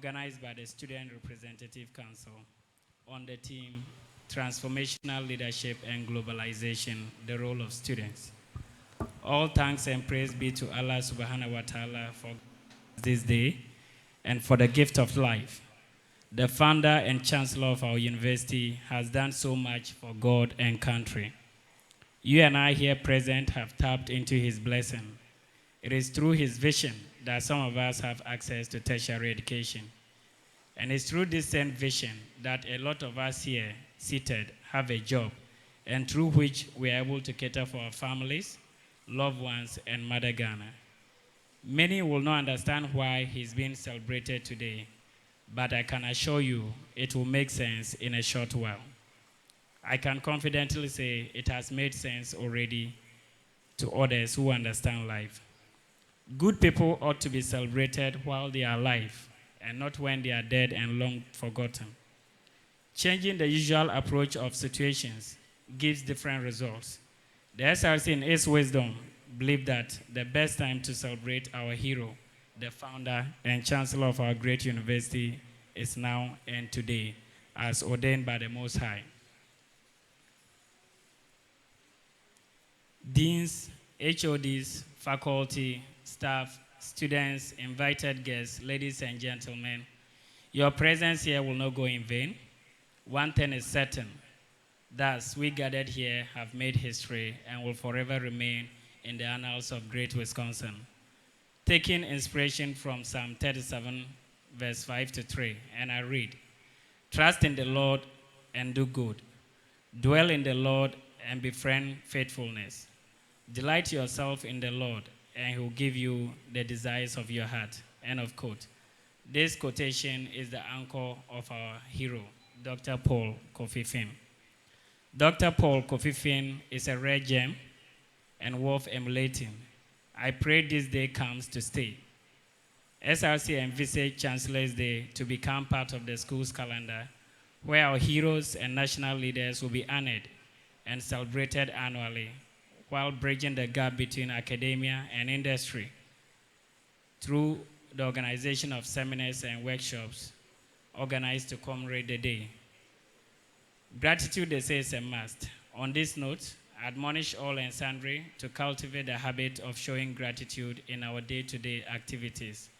organized by the Student Representative Council on the theme Transformational Leadership and Globalization, the Role of Students. All thanks and praise be to Allah subhanahu wa ta'ala for this day and for the gift of life. The founder and chancellor of our university has done so much for God and country. You and I here present have tapped into his blessing. It is through his vision that some of us have access to tertiary education. And it's through this same vision that a lot of us here seated have a job, and through which we are able to cater for our families, loved ones, and Mother Ghana. Many will not understand why he's being celebrated today, but I can assure you it will make sense in a short while. I can confidently say it has made sense already to others who understand life. Good people ought to be celebrated while they are alive and not when they are dead and long forgotten. Changing the usual approach of situations gives different results. The SRC in its wisdom believe that the best time to celebrate our hero, the founder and chancellor of our great university, is now and today, as ordained by the Most High. Deans, HODs, faculty, staff, students, invited guests, ladies and gentlemen, your presence here will not go in vain. One thing is certain. Thus, we gathered here have made history and will forever remain in the annals of Great Wisconsin. Taking inspiration from Psalm 37, verse 5 to 3, and I read, "Trust in the Lord and do good. Dwell in the Lord and befriend faithfulness. Delight yourself in the Lord, and he will give you the desires of your heart." End of quote. This quotation is the anchor of our hero, Dr. Paul Kofi Finn. Dr. Paul Kofi Finn is a rare gem and worth emulating. I pray this day comes to stay. SRC envisaged Chancellor's Day to become part of the school's calendar, where our heroes and national leaders will be honored and celebrated annually, while bridging the gap between academia and industry through the organization of seminars and workshops organized to commemorate the day. Gratitude, they say, is a must. On this note, I admonish all and sundry to cultivate the habit of showing gratitude in our day-to-day activities.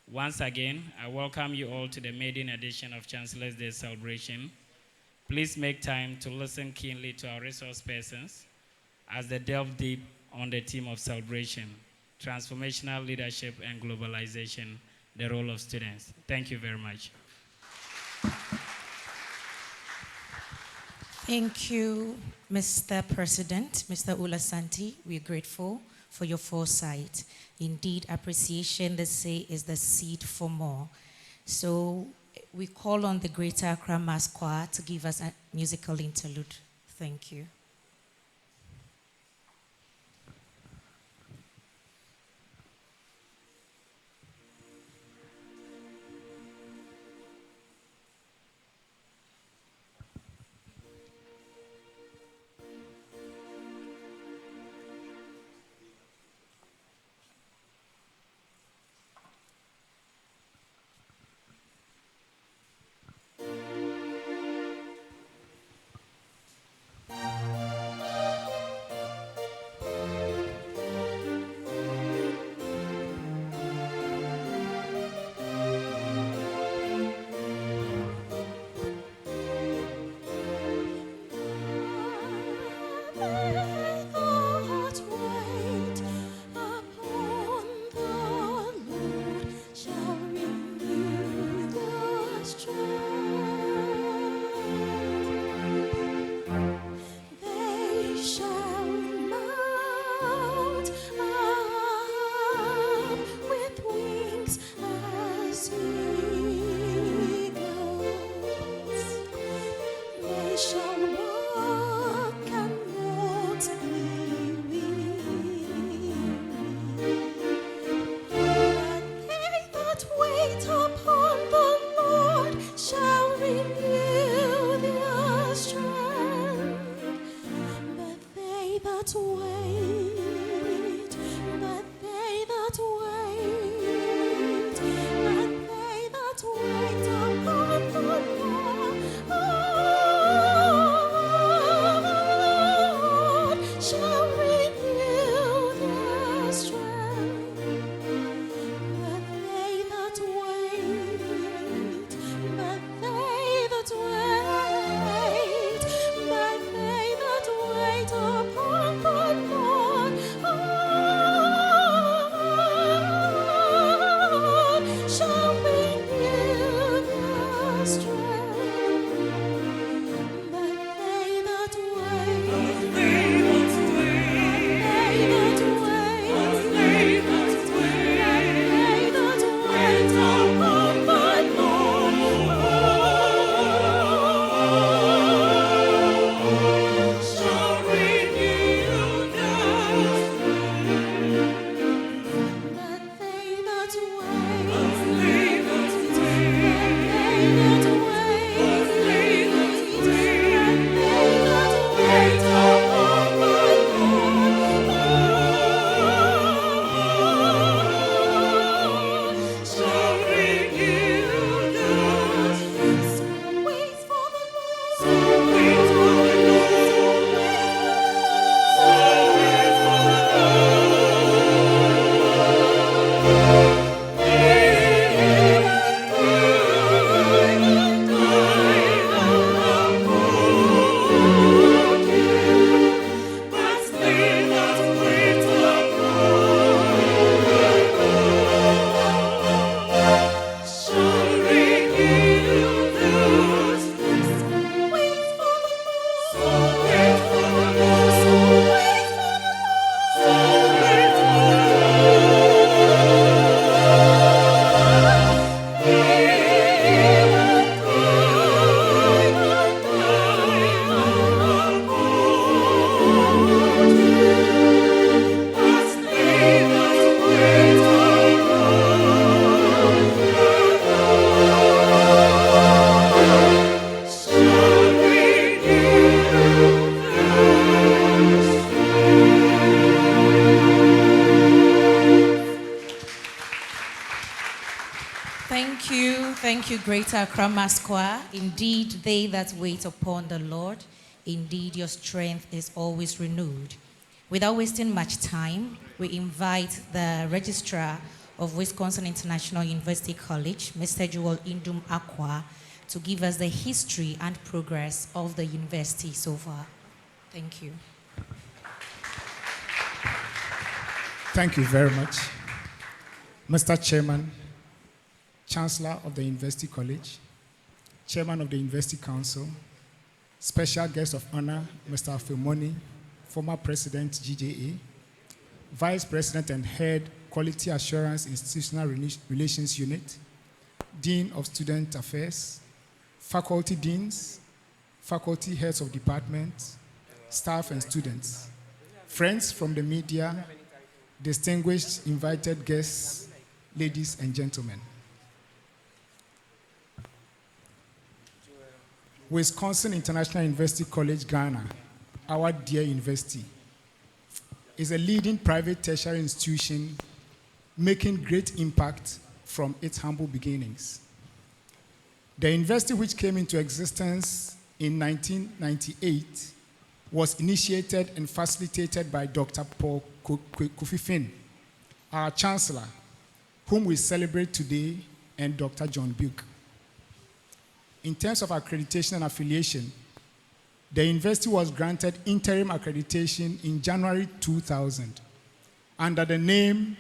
Once again, I welcome you all to the maiden edition of Chancellor's Day celebration. Please make time to listen keenly to our resource persons as they delve deep on the theme of celebration, transformational leadership and globalization, the role of students. Thank you very much. Thank you, Mr. President, Mr. Ulasanti. We're grateful for your foresight. Indeed, appreciation, they say, is the seed for more. So we call on the Greater Accra Mass Choir to give us a musical interlude. Thank you. Thank you, Greater Accra Mass Choir. Indeed, they that wait upon the Lord, indeed your strength is always renewed. Without wasting much time, we invite the Registrar of Wisconsin International University College, Mr. Joel Indum Akwa, to give us the history and progress of the university so far. Thank you. Thank you very much. Mr. Chairman, Chancellor of the University College, Chairman of the University Council, Special Guest of Honor, Mr. Afemoni, former President, GJA, Vice President and Head, Quality Assurance Institutional Relations Unit, Dean of Student Affairs, Faculty Deans, Faculty Heads of Departments, staff and students, friends from the media, distinguished invited guests, ladies and gentlemen. Wisconsin International University College, Ghana, our dear university, is a leading private tertiary institution making great impact from its humble beginnings. The university, which came into existence in 1998, was initiated and facilitated by Dr. Paul Kofi Finn, our Chancellor, whom we celebrate today, and Dr. John Buke. In terms of accreditation and affiliation, the university was granted interim accreditation in January 2000 under the name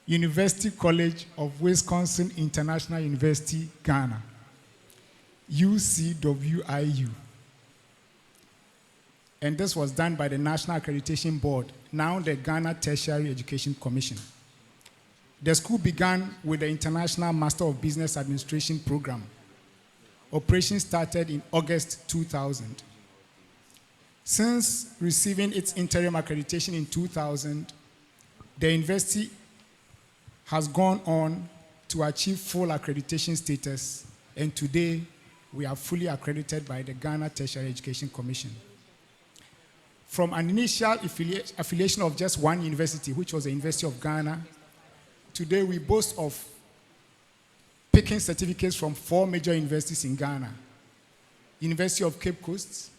University College of Wisconsin International University, Ghana, UCWIU. And this was done by the National Accreditation Board, now the Ghana Tertiary Education Commission. The school began with the International Master of Business Administration program. Operation started in August 2000. Since receiving its interim accreditation in 2000, the university has gone on to achieve full accreditation status, and today we are fully accredited by the Ghana Tertiary Education Commission. From an initial affiliation of just one university, which was the University of Ghana, today we boast of picking certificates from 4 major universities in Ghana: University of Cape Coast,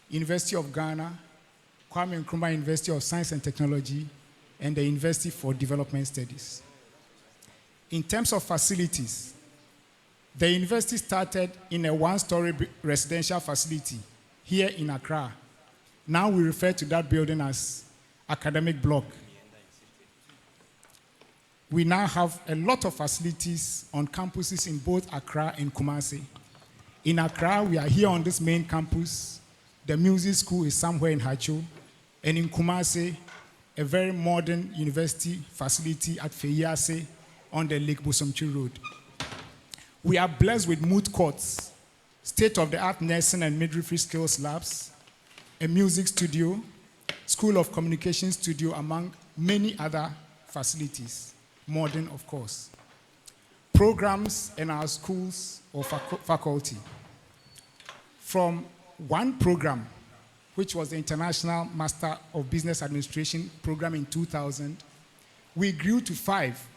University of Ghana, Kwame Nkrumah University of Science and Technology, and the University for Development Studies. In terms of facilities, the university started in a 1-story residential facility here in Accra. Now we refer to that building as Academic Block. We now have a lot of facilities on campuses in both Accra and Kumasi. In Accra, we are here on this main campus. The music school is somewhere in Hacho. And in Kumasi, a very modern university facility at Feyase on the Lake Bosomchi Road. We are blessed with moot courts, state-of-the-art nursing and midwifery skills labs, a music studio, School of Communication studio, among many other facilities. Modern, of course. Programs in our schools or faculty. From one program, which was the International Master of Business Administration program in 2000, we grew to 5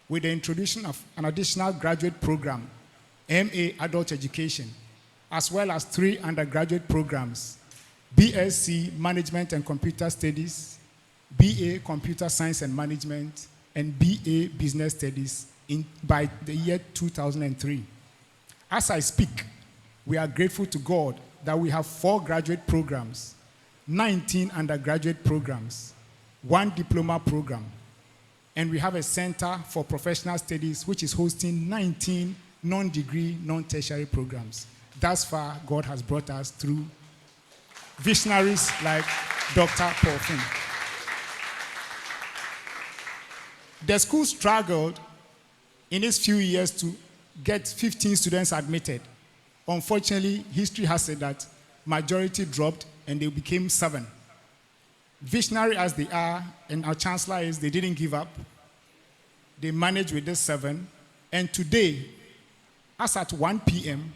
with the introduction of an additional graduate program, MA Adult Education, as well as 3 undergraduate programs, BSc Management and Computer Studies, BA Computer Science and Management, and BA Business Studies by the year 2003. As I speak, we are grateful to God that we have 4 graduate programs, 19 undergraduate programs, 1 diploma program, and we have a Center for Professional Studies which is hosting 19 non-degree, non-tertiary programs. Thus far, God has brought us through visionaries like Dr. Paul Finn. The school struggled in its few years to get 15 students admitted. Unfortunately, history has said that majority dropped and they became 7. Visionary as they are, and our chancellor is, they didn't give up. They managed with this 7. And today, as at 1 p.m.,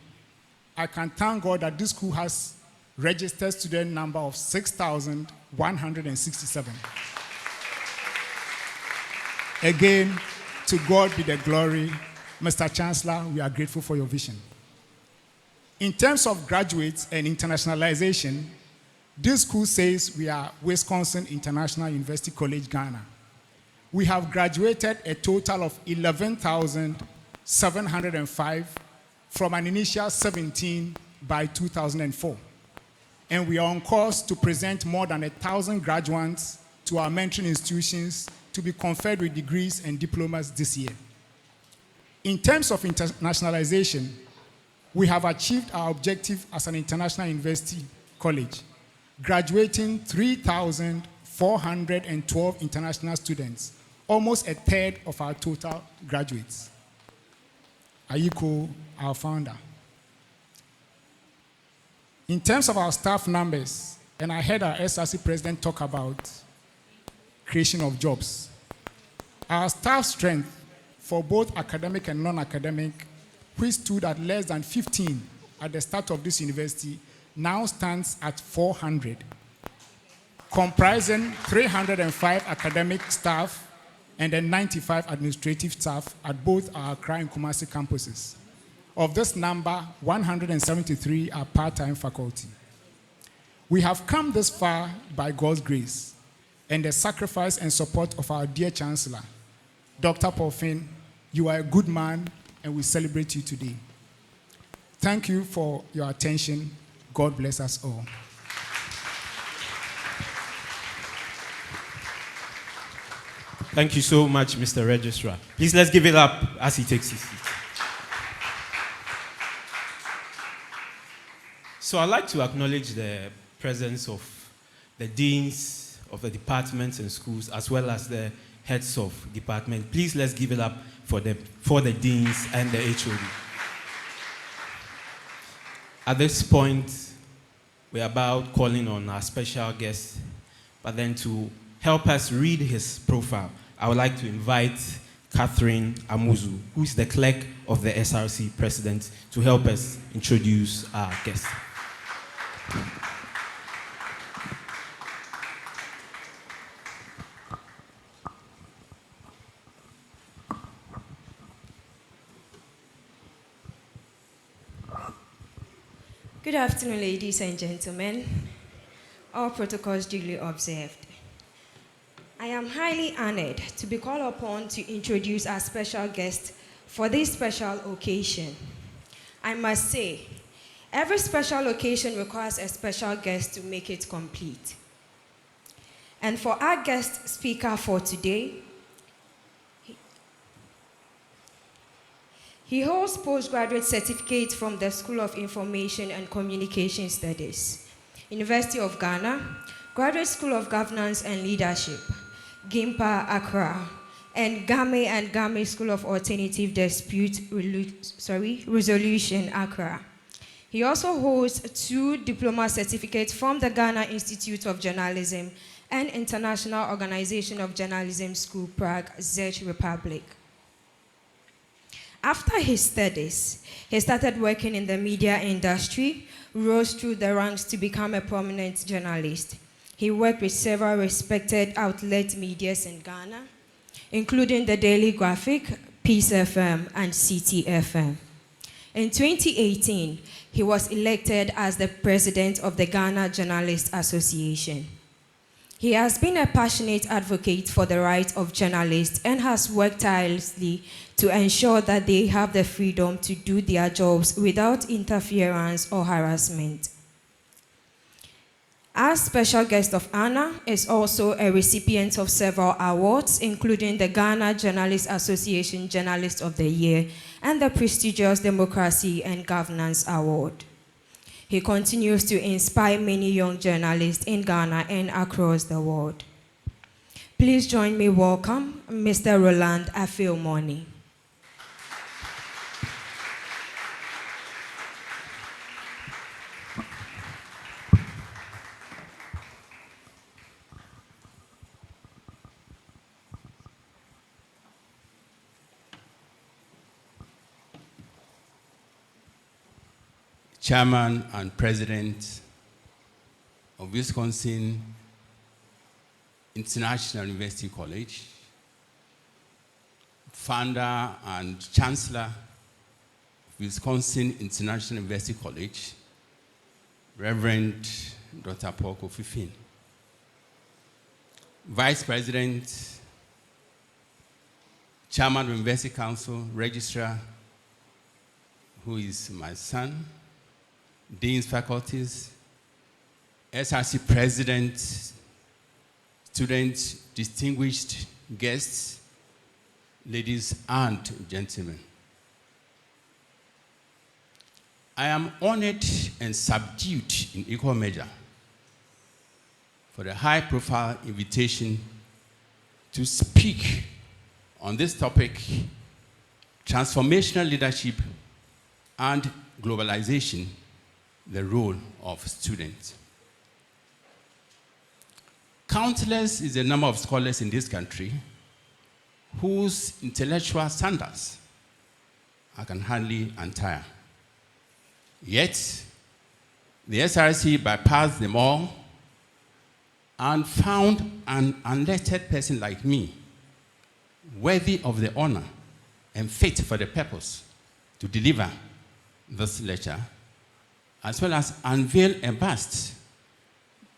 I can thank God that this school has registered student number of 6,167. Again, to God be the glory. Mr. Chancellor, we are grateful for your vision. In terms of graduates and internationalization, this school says we are Wisconsin International University College, Ghana. We have graduated a total of 11,705 from an initial 17 by 2004. And we are on course to present more than 1,000 graduates to our mentoring institutions to be conferred with degrees and diplomas this year. In terms of internationalization, we have achieved our objective as an international university college, graduating 3,412 international students, almost a third of our total graduates. Ayiko, our founder. In terms of our staff numbers, and I heard our SRC president talk about creation of jobs. Our staff strength for both academic and non-academic, which stood at less than 15 at the start of this university, now stands at 400, comprising 305 academic staff and then 95 administrative staff at both our Accra and Kumasi campuses. Of this number, 173 are part-time faculty. We have come this far by God's grace and the sacrifice and support of our dear Chancellor, Dr. Paul Finn. You are a good man, and we celebrate you today. Thank you for your attention. God bless us all. Thank you so much, Mr. Registrar. Please let's give it up as he takes his seat. So I'd like to acknowledge the presence of the deans of the departments and schools, as well as the heads of department. Please let's give it up for the deans and the HOD. At this point, we're about calling on our special guest, but then to help us read his profile, I would like to invite Catherine Amuzu, who is the clerk of the SRC president, to help us introduce our guest. Good afternoon, ladies and gentlemen. All protocols duly observed. I am highly honored to be called upon to introduce our special guest for this special occasion. I must say, every special occasion requires a special guest to make it complete. And for our guest speaker for today, he holds postgraduate certificate from the School of Information and Communication Studies, University of Ghana, Graduate School of Governance and Leadership, GIMPA, Accra, and Game School of Alternative Dispute Resolution, Accra. He also holds 2 diploma certificates from the Ghana Institute of Journalism and International Organization of Journalism School, Prague, Czech Republic. After his studies, he started working in the media industry, rose through the ranks to become a prominent journalist. He worked with several respected outlet medias in Ghana, including the Daily Graphic, Peace FM, and CTFM. In 2018, he was elected as the president of the Ghana Journalists Association. He has been a passionate advocate for the rights of journalists and has worked tirelessly to ensure that they have the freedom to do their jobs without interference or harassment. Our special guest of honor is also a recipient of several awards, including the Ghana Journalists Association Journalist of the Year and the prestigious Democracy and Governance Award. He continues to inspire many young journalists in Ghana and across the world. Please join me welcome Mr. Roland Afeomoni. Chairman and President of Wisconsin International University College, founder and Chancellor of Wisconsin International University College, Reverend Dr. Paul Kofi, Vice President, Chairman of University Council, Registrar, who is my son, Dean's Faculties, SRC President, students, distinguished guests, ladies and gentlemen. I am honored and subdued in equal measure for the high-profile invitation to speak on this topic, transformational leadership and globalization, the role of students. Countless is the number of scholars in this country whose intellectual standards I can hardly untire. Yet, the SRC bypassed them all and found an unlettered person like me worthy of the honor and fit for the purpose to deliver this lecture, as well as unveil a bust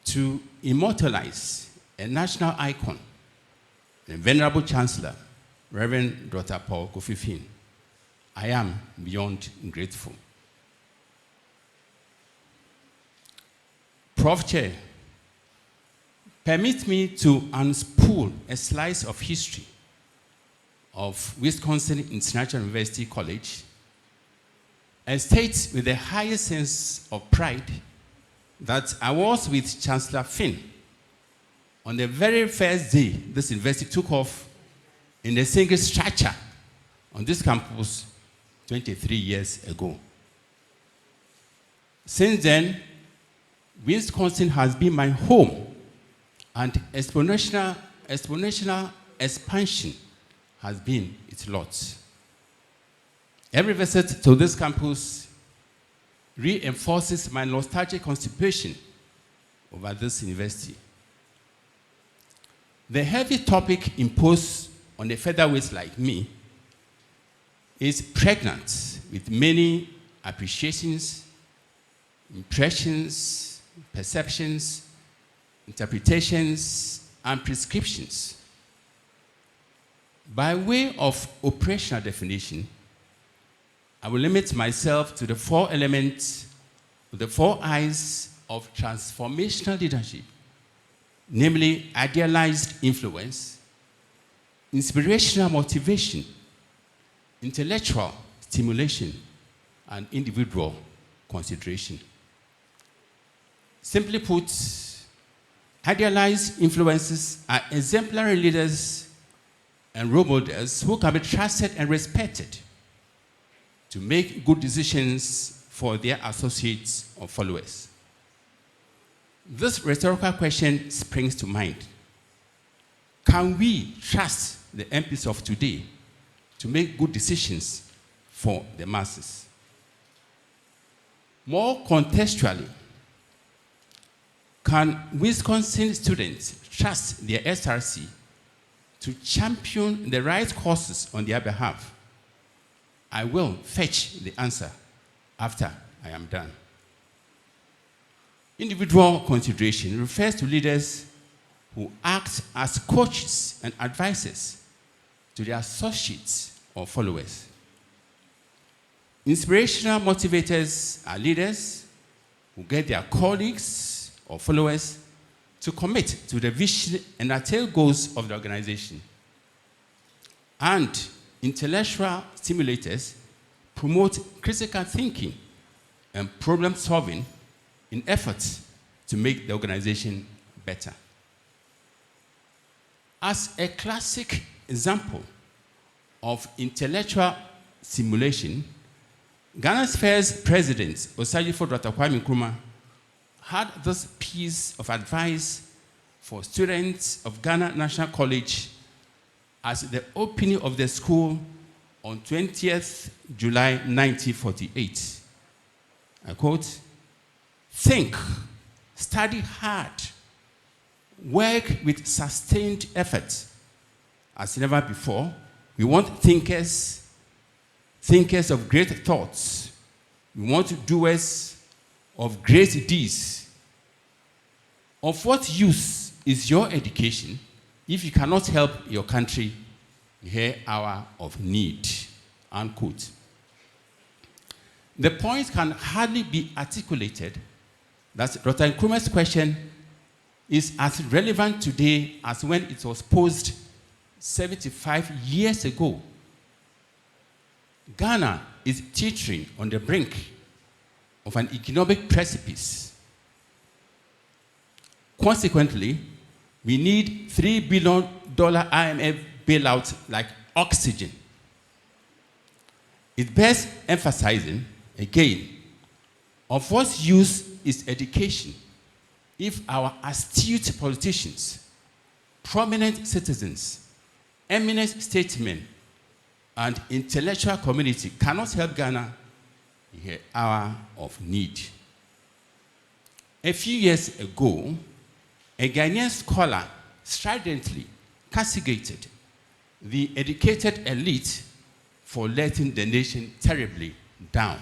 to immortalize a national icon, the venerable Chancellor, Reverend Dr. Paul Kofi. I am beyond grateful. Prof. Chair, permit me to unspool a slice of history of Wisconsin International University College and state with the highest sense of pride that I was with Chancellor Finn on the very first day this university took off in a single structure on this campus 23 years ago. Since then, Wisconsin has been my home, and exponential expansion has been its lot. Every visit to this campus reinforces my nostalgic constipation over this university. The heavy topic imposed on a featherweight like me is pregnant with many appreciations, impressions, perceptions, interpretations, and prescriptions. By way of operational definition, I will limit myself to the four elements, the four I's of transformational leadership, namely idealized influence, inspirational motivation, intellectual stimulation, and individual consideration. Simply put, idealized influences are exemplary leaders and role models who can be trusted and respected to make good decisions for their associates or followers. This rhetorical question springs to mind. Can we trust the MPs of today to make good decisions for the masses? More contextually, can Wisconsin students trust their SRC to champion the right causes on their behalf? I will fetch the answer after I am done. Individual consideration refers to leaders who act as coaches and advisors to their associates or followers. Inspirational motivators are leaders who get their colleagues or followers to commit to the vision and attain goals of the organization. And intellectual stimulators promote critical thinking and problem solving in efforts to make the organization better. As a classic example of intellectual stimulation, Ghana's first president, Osagyefo Dr. Kwame Nkrumah, had this piece of advice for students of Ghana National College as the opening of the school on 20th July 1948. I quote, "Think, study hard, work with sustained effort as never before, We want thinkers of great thoughts. We want doers of great deeds. Of what use is your education if you cannot help your country in her hour of need? Unquote. The point can hardly be articulated that Dr. Nkrumah's question is as relevant today as when it was posed 75 years ago. Ghana is teetering on the brink of an economic precipice. Consequently, we need $3 billion IMF bailout like oxygen. It bears emphasizing, again, of what use is education if our astute politicians, prominent citizens, eminent statesmen, and intellectual community cannot help Ghana in her hour of need. A few years ago, a Ghanaian scholar stridently castigated the educated elite for letting the nation terribly down.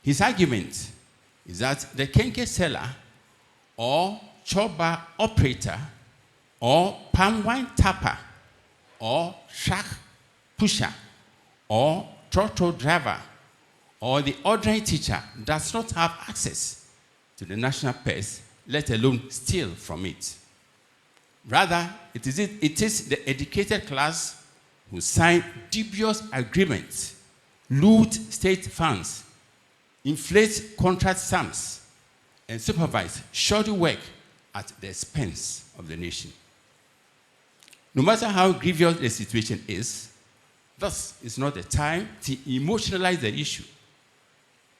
His argument is that the kenke seller or choba operator or palm wine tapper or truck pusher or trotro driver or the ordinary teacher does not have access to the national purse, let alone steal from it. Rather, it is the educated class who sign dubious agreements, loot state funds, inflate contract sums, and supervise shoddy work at the expense of the nation. No matter how grievous the situation is, this is not the time to emotionalize the issue,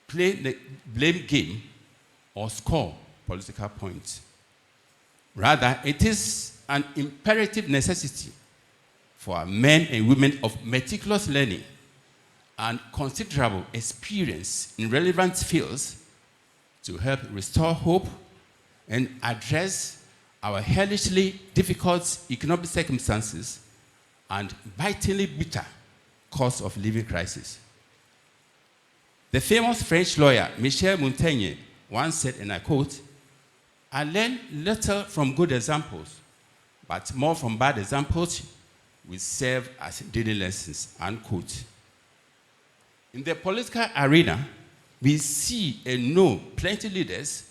play the blame game, or score political points. Rather, it is an imperative necessity for men and women of meticulous learning and considerable experience in relevant fields to help restore hope and address our hellishly difficult economic circumstances and bitingly bitter cost of living crisis. The famous French lawyer Michel Montaigne once said, and I quote, "I learn little from good examples, but more from bad examples which serve as daily lessons," unquote. In the political arena, we see and know plenty of leaders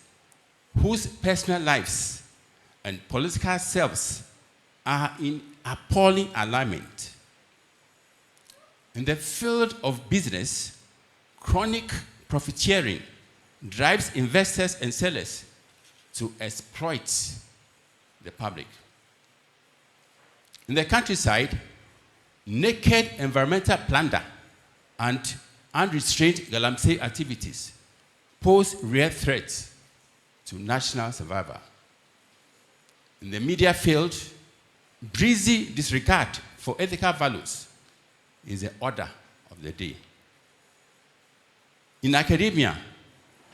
whose personal lives and political selves are in appalling alignment. In the field of business, chronic profiteering drives investors and sellers to exploit the public. In the countryside, naked environmental plunder and unrestrained galamsey activities pose real threats to national survival. In the media field, breezy disregard for ethical values is the order of the day. In academia,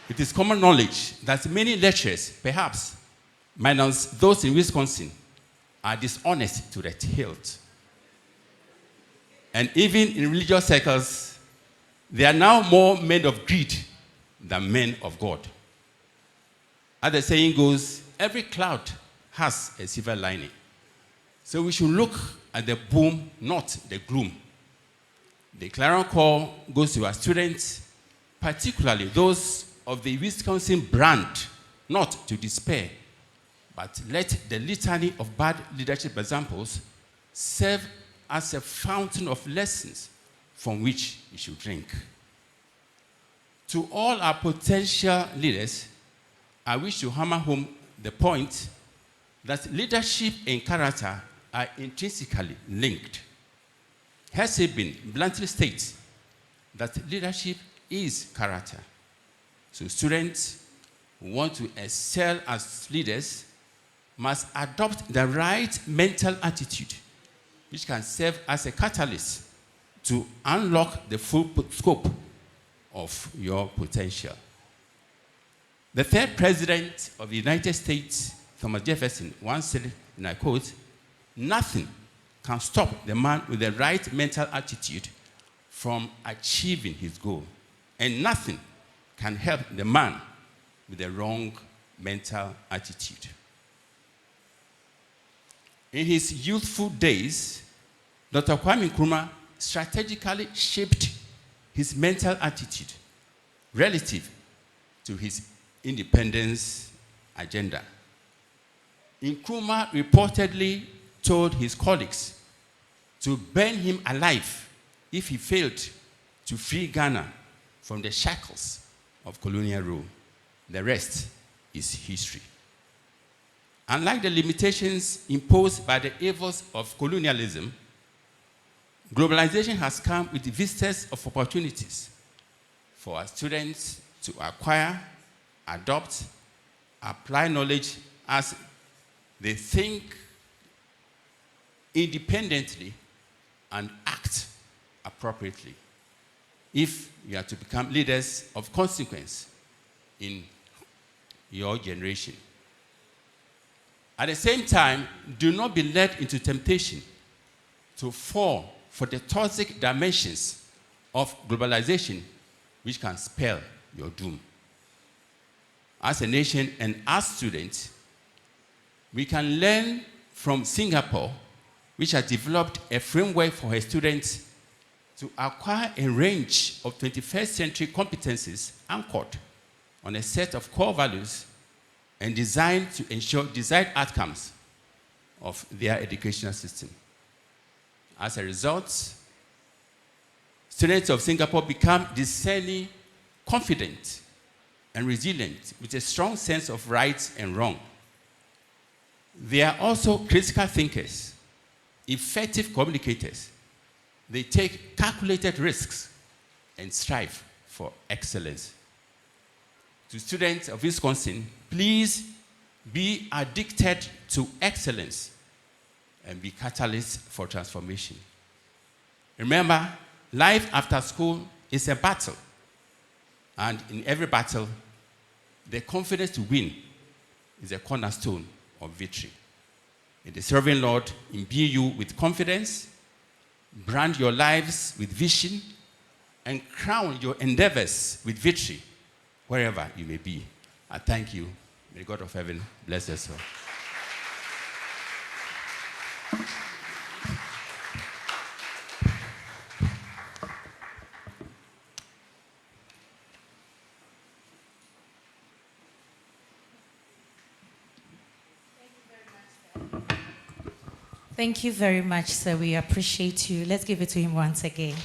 it is common knowledge that many lecturers, perhaps minus those in Wisconsin, are dishonest to the hilt. And even in religious circles, they are now more men of greed than men of God. As the saying goes, every cloud has a silver lining. So we should look at the boom, not the gloom. The clarion call goes to our students, particularly those of the Wisconsin brand, not to despair, but let the litany of bad leadership examples serve as a fountain of lessons from which we should drink. To all our potential leaders, I wish to hammer home the point that leadership and character are intrinsically linked. Hesebin bluntly states that leadership is character. So students who want to excel as leaders must adopt the right mental attitude, which can serve as a catalyst to unlock the full scope of your potential. The third president of the United States, Thomas Jefferson, once said, and I quote, "Nothing can stop the man with the right mental attitude from achieving his goal. And nothing can help the man with the wrong mental attitude. In his youthful days, Dr. Kwame Nkrumah strategically shaped his mental attitude relative to his independence agenda. Nkrumah reportedly told his colleagues to burn him alive if he failed to free Ghana from the shackles of colonial rule. The rest is history. Unlike the limitations imposed by the evils of colonialism, globalization has come with vistas of opportunities for our students to acquire, adopt, apply knowledge as they think independently and act appropriately if you are to become leaders of consequence in your generation. At the same time, do not be led into temptation to fall for the toxic dimensions of globalization which can spell your doom. As a nation and as students, we can learn from Singapore, which has developed a framework for her students to acquire a range of 21st century competencies anchored on a set of core values and designed to ensure desired outcomes of their educational system. As a result, students of Singapore become discerning, confident, and resilient with a strong sense of right and wrong. They are also critical thinkers, effective communicators. They take calculated risks and strive for excellence. To students of Wisconsin, please be addicted to excellence and be catalysts for transformation. Remember, life after school is a battle. And in every battle, the confidence to win is a cornerstone of victory. May the serving Lord imbue you with confidence, brand your lives with vision, and crown your endeavors with victory wherever you may be. I thank you. May the God of heaven bless us all. Thank you very much, sir. We appreciate you. Let's give it to him once again.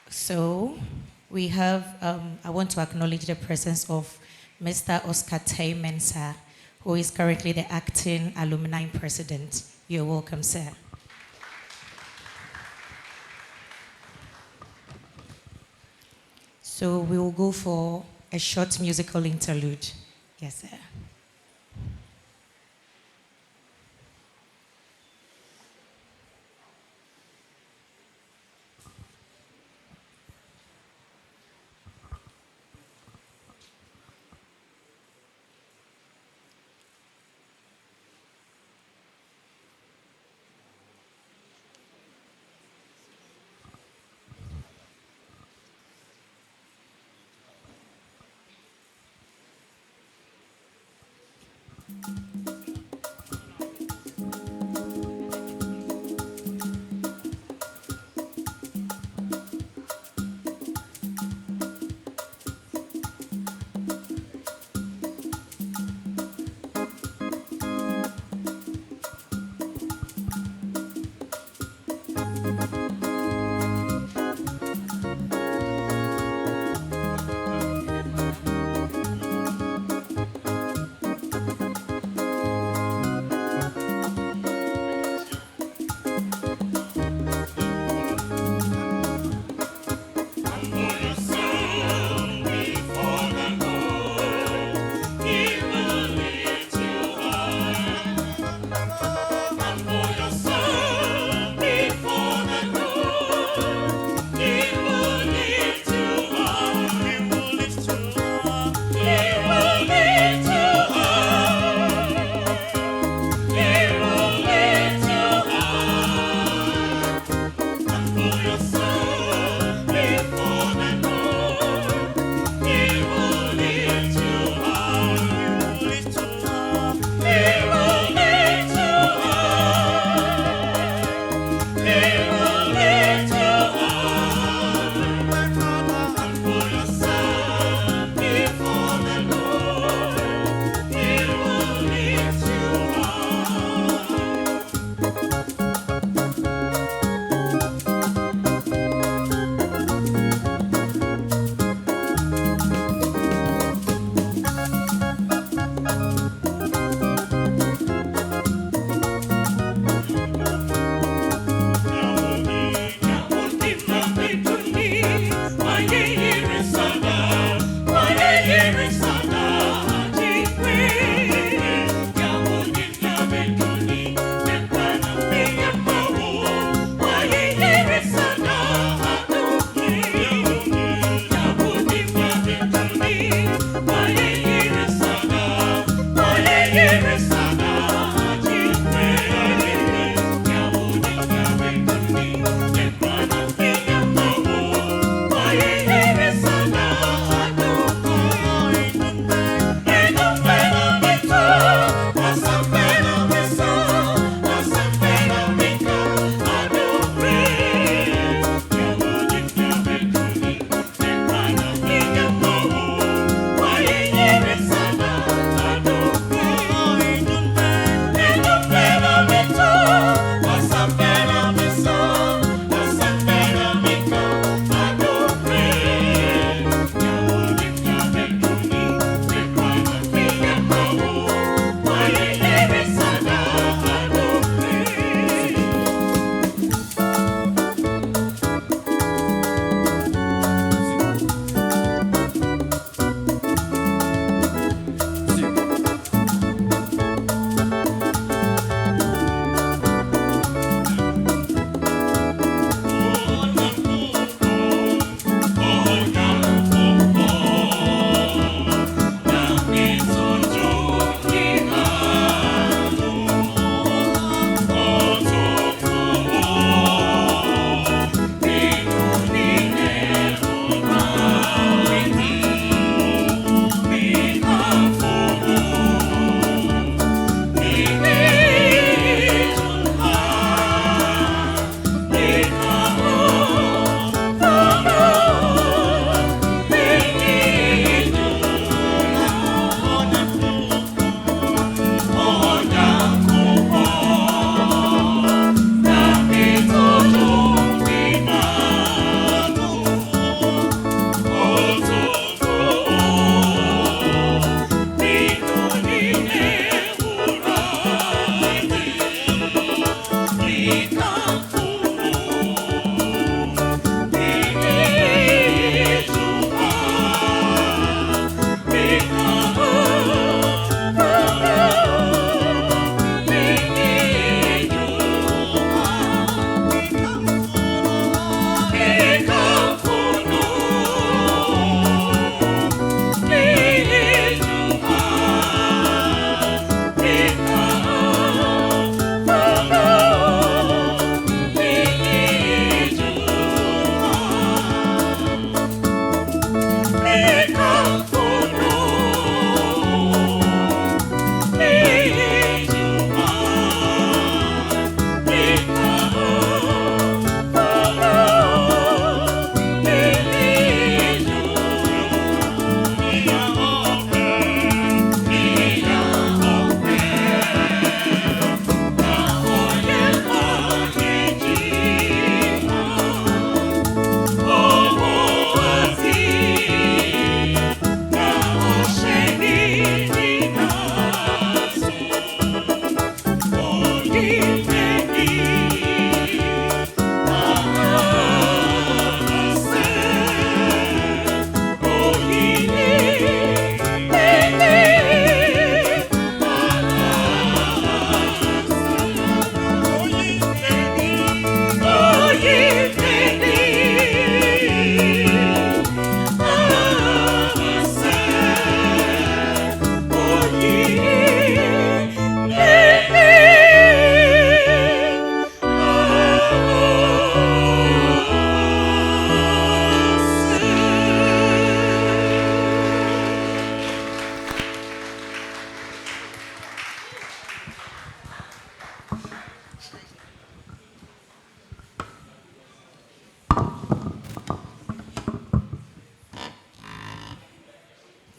So we have, I want to acknowledge the presence of Mr. Oscar Tay Mensah, who is currently the acting alumni president. You're welcome, sir. So we will go for a short musical interlude. Yes, sir.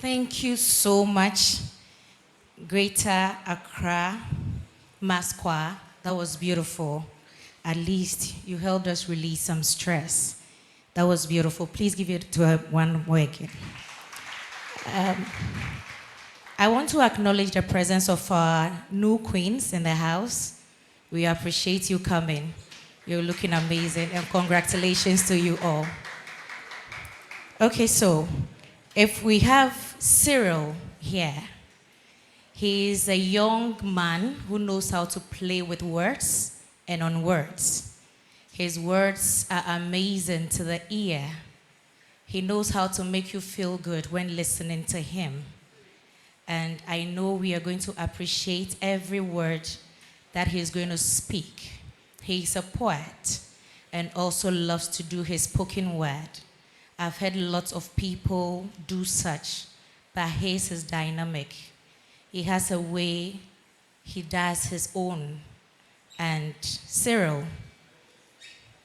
Thank you so much, Greater Accra, Masqua. That was beautiful. At least you helped us release some stress. That was beautiful. Please give it to her one more again. I want to acknowledge the presence of our new queens in the house. We appreciate you coming. You're looking amazing, and congratulations to you all. Okay, so if we have Cyril here, he is a young man who knows how to play with words and on words. His words are amazing to the ear. He knows how to make you feel good when listening to him. And I know we are going to appreciate every word that he's going to speak. He's a poet and also loves to do his spoken word. I've heard lots of people do such, but his is dynamic. He has a way he does his own. And Cyril,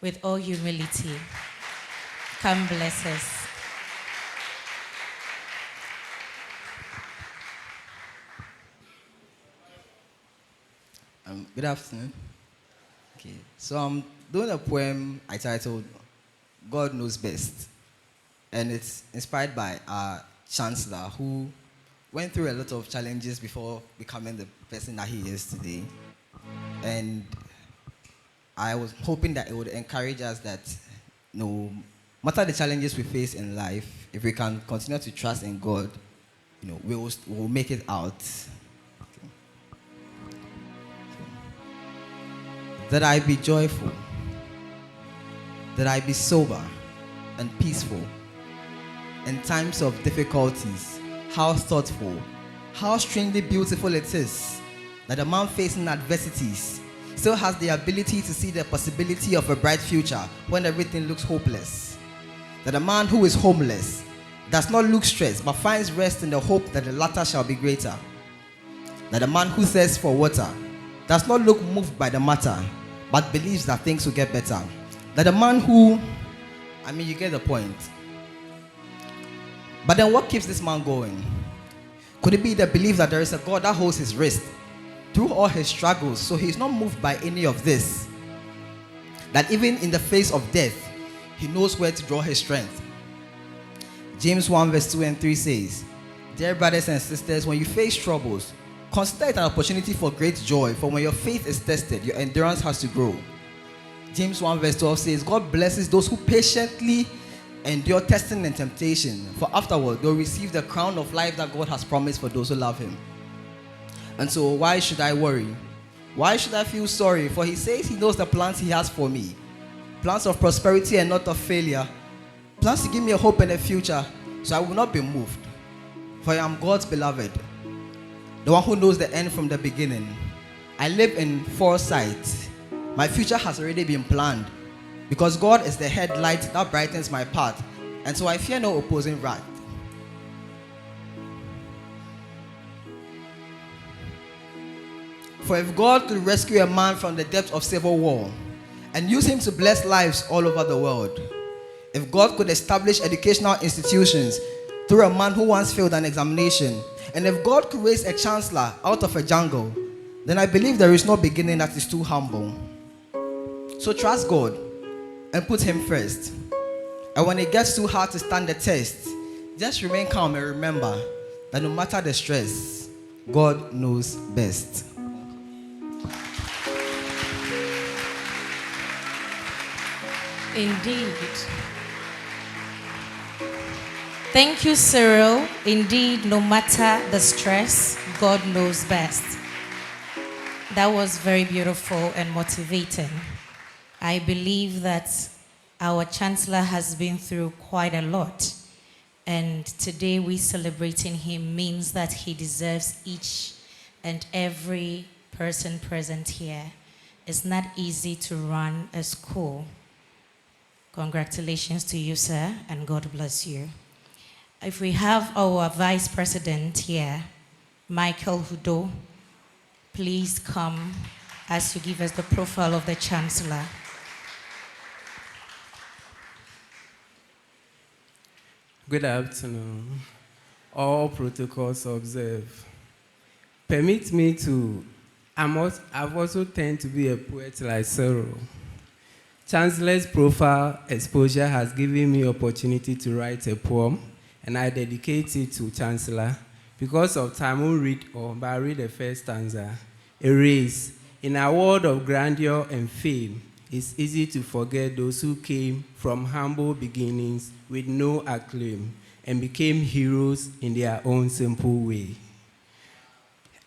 with all humility, come bless us. Good afternoon. Okay, so I'm doing a poem I titled God Knows Best. And it's inspired by our Chancellor, who went through a lot of challenges before becoming the person that he is today. And I was hoping that it would encourage us that no matter the challenges we face in life, if we can continue to trust in God, we'll make it out. Okay. That I be joyful, that I be sober and peaceful. In times of difficulties, how thoughtful, how strangely beautiful it is that a man facing adversities still has the ability to see the possibility of a bright future when everything looks hopeless. That a man who is homeless does not look stressed but finds rest in the hope that the latter shall be greater. That a man who thirsts for water does not look moved by the matter but believes that things will get better. That a man who, you get the point. But then what keeps this man going? Could it be the belief that there is a God that holds his wrist through all his struggles, so he's not moved by any of this? That even in the face of death, he knows where to draw his strength. James 1 verse 2 and 3 says, "Dear brothers and sisters, when you face troubles, consider it an opportunity for great joy, for when your faith is tested, your endurance has to grow." James 1 verse 12 says, "God blesses those who patiently endure testing and temptation, for afterward they'll receive the crown of life that God has promised for those who love him." And so why should I worry? Why should I feel sorry? For he says he knows the plans he has for me. Plans of prosperity and not of failure. Plans to give me a hope and a future, so I will not be moved. For I am God's beloved, the one who knows the end from the beginning. I live in foresight. My future has already been planned, because God is the headlight that brightens my path, and so I fear no opposing wrath. For if God could rescue a man from the depths of civil war and use him to bless lives all over the world, if God could establish educational institutions through a man who once failed an examination, and if God could raise a chancellor out of a jungle, then I believe there is no beginning that is too humble. So trust God and put him first. And when it gets too hard to stand the test, just remain calm and remember that no matter the stress, God knows best. Indeed. Thank you, Cyril. Indeed, no matter the stress, God knows best. That was very beautiful and motivating. I believe that our Chancellor has been through quite a lot, and today we celebrating him means that he deserves each and every person present here. It's not easy to run a school. Congratulations to you, sir, and God bless you. If we have our Vice President here, Michael Hudo, please come as you give us the profile of the Chancellor. Good afternoon. all protocols observed. Permit me to, I've also tend to be a poet like Cyril. Chancellor's profile exposure has given me opportunity to write a poem, and I dedicate it to Chancellor. Because of time, I won't read all, but I'll read the first stanza. A race. In a world of grandeur and fame, it's easy to forget those who came from humble beginnings with no acclaim and became heroes in their own simple way.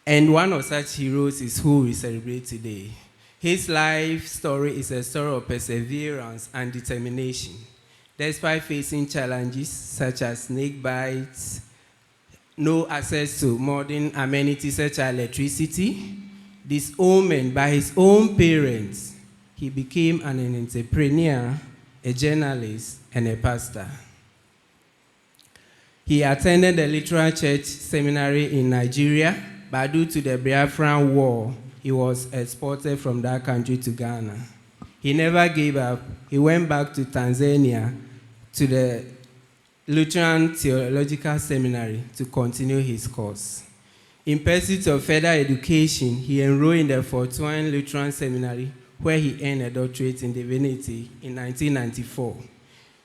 And one of such heroes is who we celebrate today. His life story is a story of perseverance and determination. Despite facing challenges such as snake bites, no access to modern amenities such as electricity, disowned by his own parents, he became an entrepreneur, a journalist, and a pastor. He attended the Literal Church Seminary in Nigeria, but due to the Biafran War, he was exported from that country to Ghana. He never gave up. He went back to Tanzania to the Lutheran Theological Seminary to continue his course. In pursuit of further education, he enrolled in the Fortuin Lutheran Seminary, where he earned a doctorate in divinity in 1994.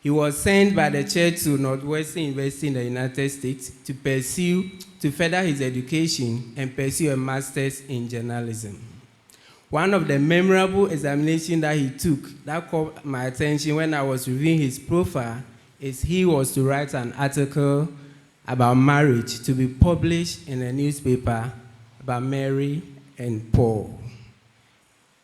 He was sent by the church to Northwestern University in the United States to further his education and pursue a master's in journalism. One of the memorable examinations that he took that caught my attention when I was reviewing his profile is he was to write an article about marriage to be published in a newspaper about Mary and Paul.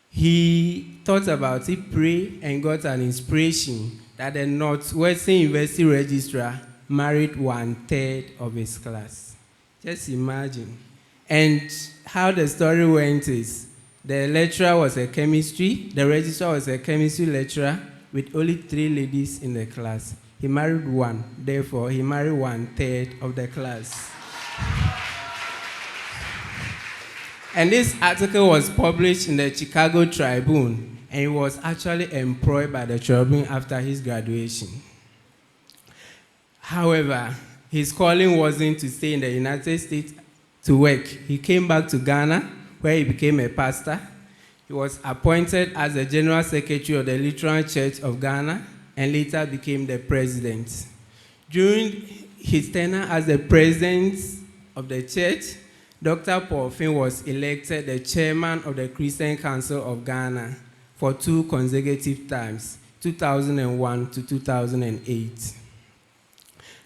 He thought about it, prayed, and got an inspiration that the Northwestern University registrar married 1/3 of his class. Just imagine. And how the story went is, the lecturer was a chemistry, the registrar was a chemistry lecturer with only 3 ladies in the class. He married 1, therefore he married 1/3 of the class. And this article was published in the Chicago Tribune, and he was actually employed by the Tribune after his graduation. However, his calling wasn't to stay in the United States to work. He came back to Ghana, where he became a pastor. He was appointed as the General Secretary of the Lutheran Church of Ghana, and later became the president. During his tenure as the president of the church, Dr. Paul Finn was elected the chairman of the Christian Council of Ghana for 2 consecutive times, 2001 to 2008.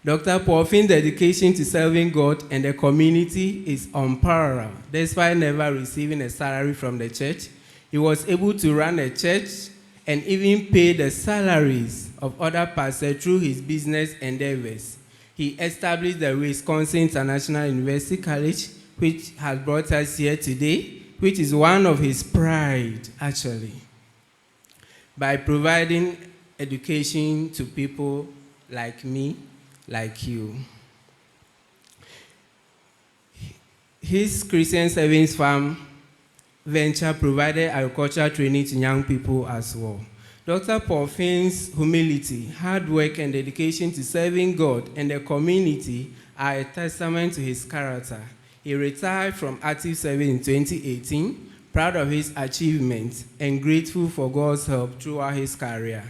Dr. Paul Finn's dedication to serving God and the community is unparalleled. Despite never receiving a salary from the church, he was able to run a church and even pay the salaries of other pastors through his business endeavors. He established the Wisconsin International University College, which has brought us here today, which is one of his pride, actually, by providing education to people like me, like you. His Christian Savings Farm venture provided agricultural training to young people as well. Dr. Paul Finn's humility, hard work, and dedication to serving God and the community are a testament to his character. He retired from active service in 2018, proud of his achievements and grateful for God's help throughout his career.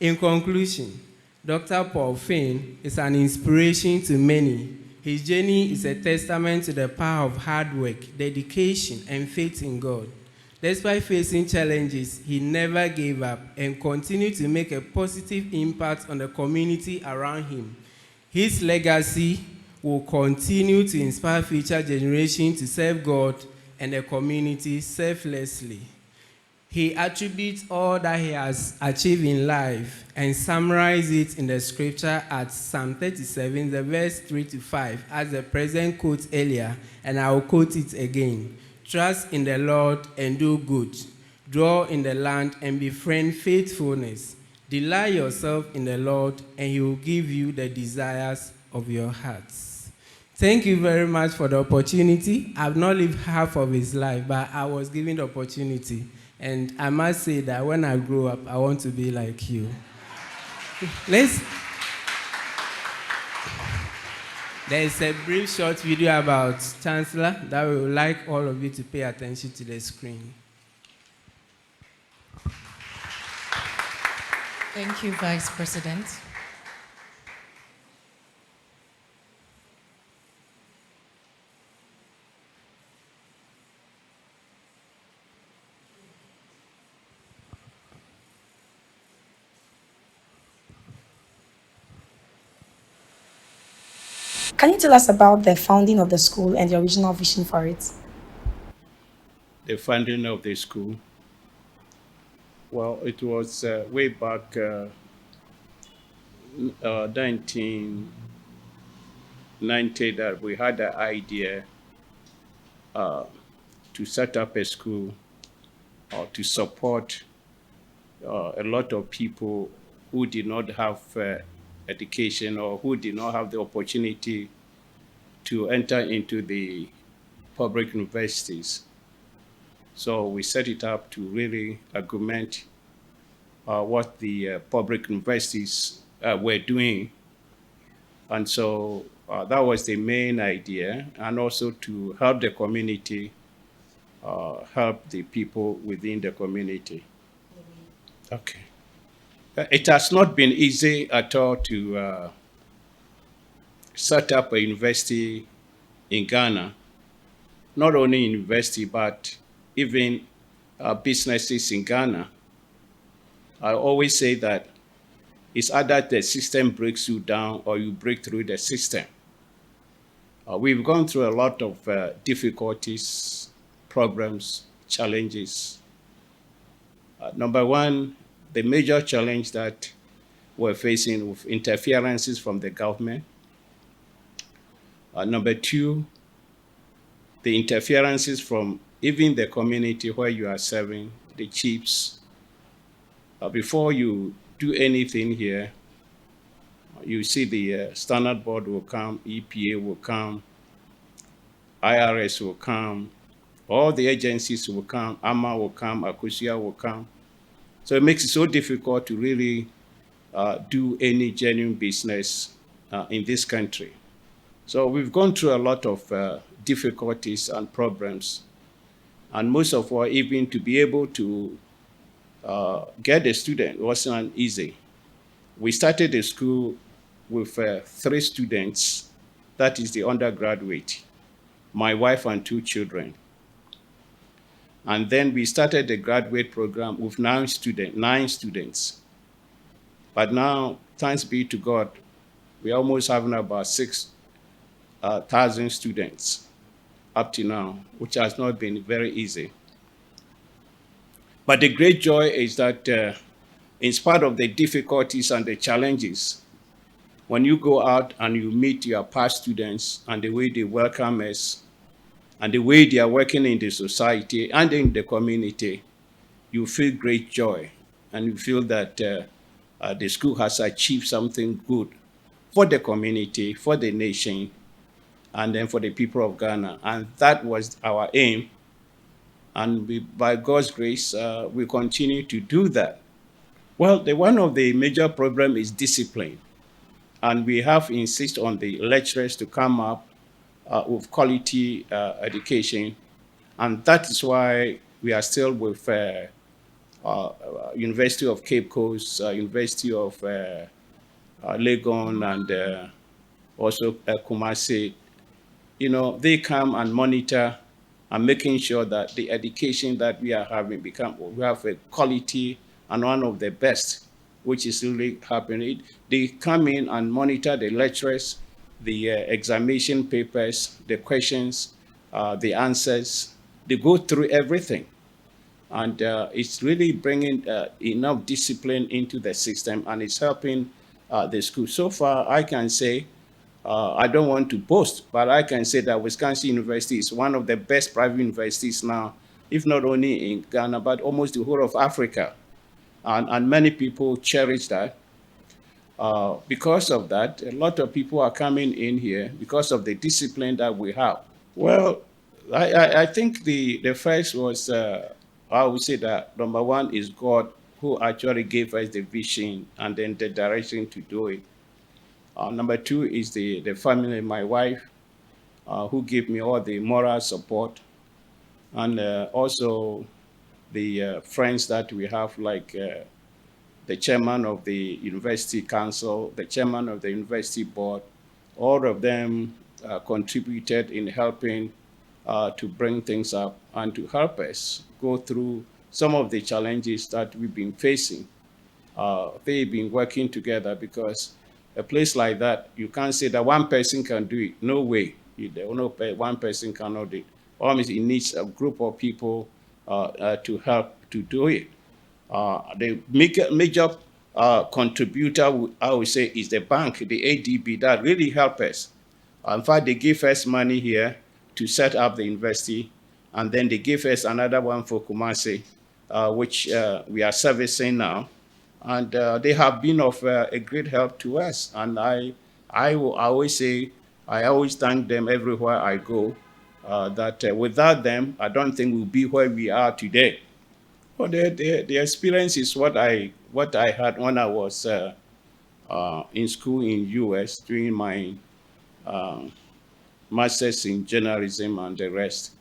In conclusion, Dr. Paul Finn is an inspiration to many. His journey is a testament to the power of hard work, dedication, and faith in God. Despite facing challenges, he never gave up and continued to make a positive impact on the community around him. His legacy will continue to inspire future generations to serve God and the community selflessly. He attributes all that he has achieved in life and summarizes it in the scripture at Psalm 37, the verse 3-5, as the president quoted earlier, and I will quote it again. Trust in the Lord and do good. Dwell in the land and befriend faithfulness. Delight yourself in the Lord, and he will give you the desires of your hearts. Thank you very much for the opportunity. I've not lived half of his life, but I was given the opportunity. And I must say that when I grow up, I want to be like you. There is a brief short video about Chancellor that we would like all of you to pay attention to the screen. Thank you, Vice President. Can you tell us about the founding of the school and the original vision for it? The founding of the school. Well, it was way back 1990 that we had the idea to set up a school to support a lot of people who did not have education or who did not have the opportunity to enter into the public universities. So we set it up to really augment what the public universities were doing. And so that was the main idea, and also to help the community, help the people within the community. Okay. It has not been easy at all to set up a university in Ghana. Not only university, but even businesses in Ghana. I always say that it's either the system breaks you down or you break through the system. We've gone through a lot of difficulties, problems, challenges. Number one, the major challenge that we're facing with interferences from the government. Number two, the interferences from even the community where you are serving, the chiefs. Before you do anything here, you see the Standard Board will come, EPA will come, IRS will come, all the agencies will come, AMA will come, Akusia will come. So it makes it so difficult to really do any genuine business in this country. So we've gone through a lot of difficulties and problems. And most of all, even to be able to get a student wasn't easy. We started the school with 3 students, that is the undergraduate, my wife and 2 children. And then we started the graduate program with 9 students. But now, thanks be to God, we're almost having about 6,000 students up to now, which has not been very easy. But the great joy is that in spite of the difficulties and the challenges, when you go out and you meet your past students and the way they welcome us and the way they are working in the society and in the community, you feel great joy and you feel that the school has achieved something good for the community, for the nation, and then for the people of Ghana. And that was our aim. And by God's grace, we continue to do that. Well, one of the major problems is discipline. And we have insisted on the lecturers to come up with quality education. And that is why we are still with University of Cape Coast, University of Legon, and also Kumasi. You know, they come and monitor and making sure that the education that we are having we have a quality and one of the best, which is really happening. They come in and monitor the lecturers, the examination papers, the questions, the answers. They go through everything. And it's really bringing enough discipline into the system, and it's helping the school. So far, I can say, I don't want to boast, but I can say that Wisconsin University is one of the best private universities now, if not only in Ghana, but almost the whole of Africa. And many people cherish that. Because of that, a lot of people are coming in here because of the discipline that we have. Well, I think the first was, I would say that number one is God, who actually gave us the vision and then the direction to do it. Number two is the family, my wife, who give me all the moral support, and also the friends that we have, like the chairman of the university council, the chairman of the university board. All of them contributed in helping to bring things up and to help us go through some of the challenges that we've been facing. They've been working together, because a place like that, you can't say that one person can do it. No way. One person cannot do it. Always it needs a group of people to help to do it. The major contributor, I would say, is the bank, the ADB, that really help us. In fact, they give us money here to set up the university, and then they give us another one for Kumasi, which we are servicing now. And they have been of a great help to us. And I always say, I always thank them everywhere I go, that without them, I don't think we'll be where we are today. Well, the experience is what I had when I was in school in US doing my master's in journalism and the rest.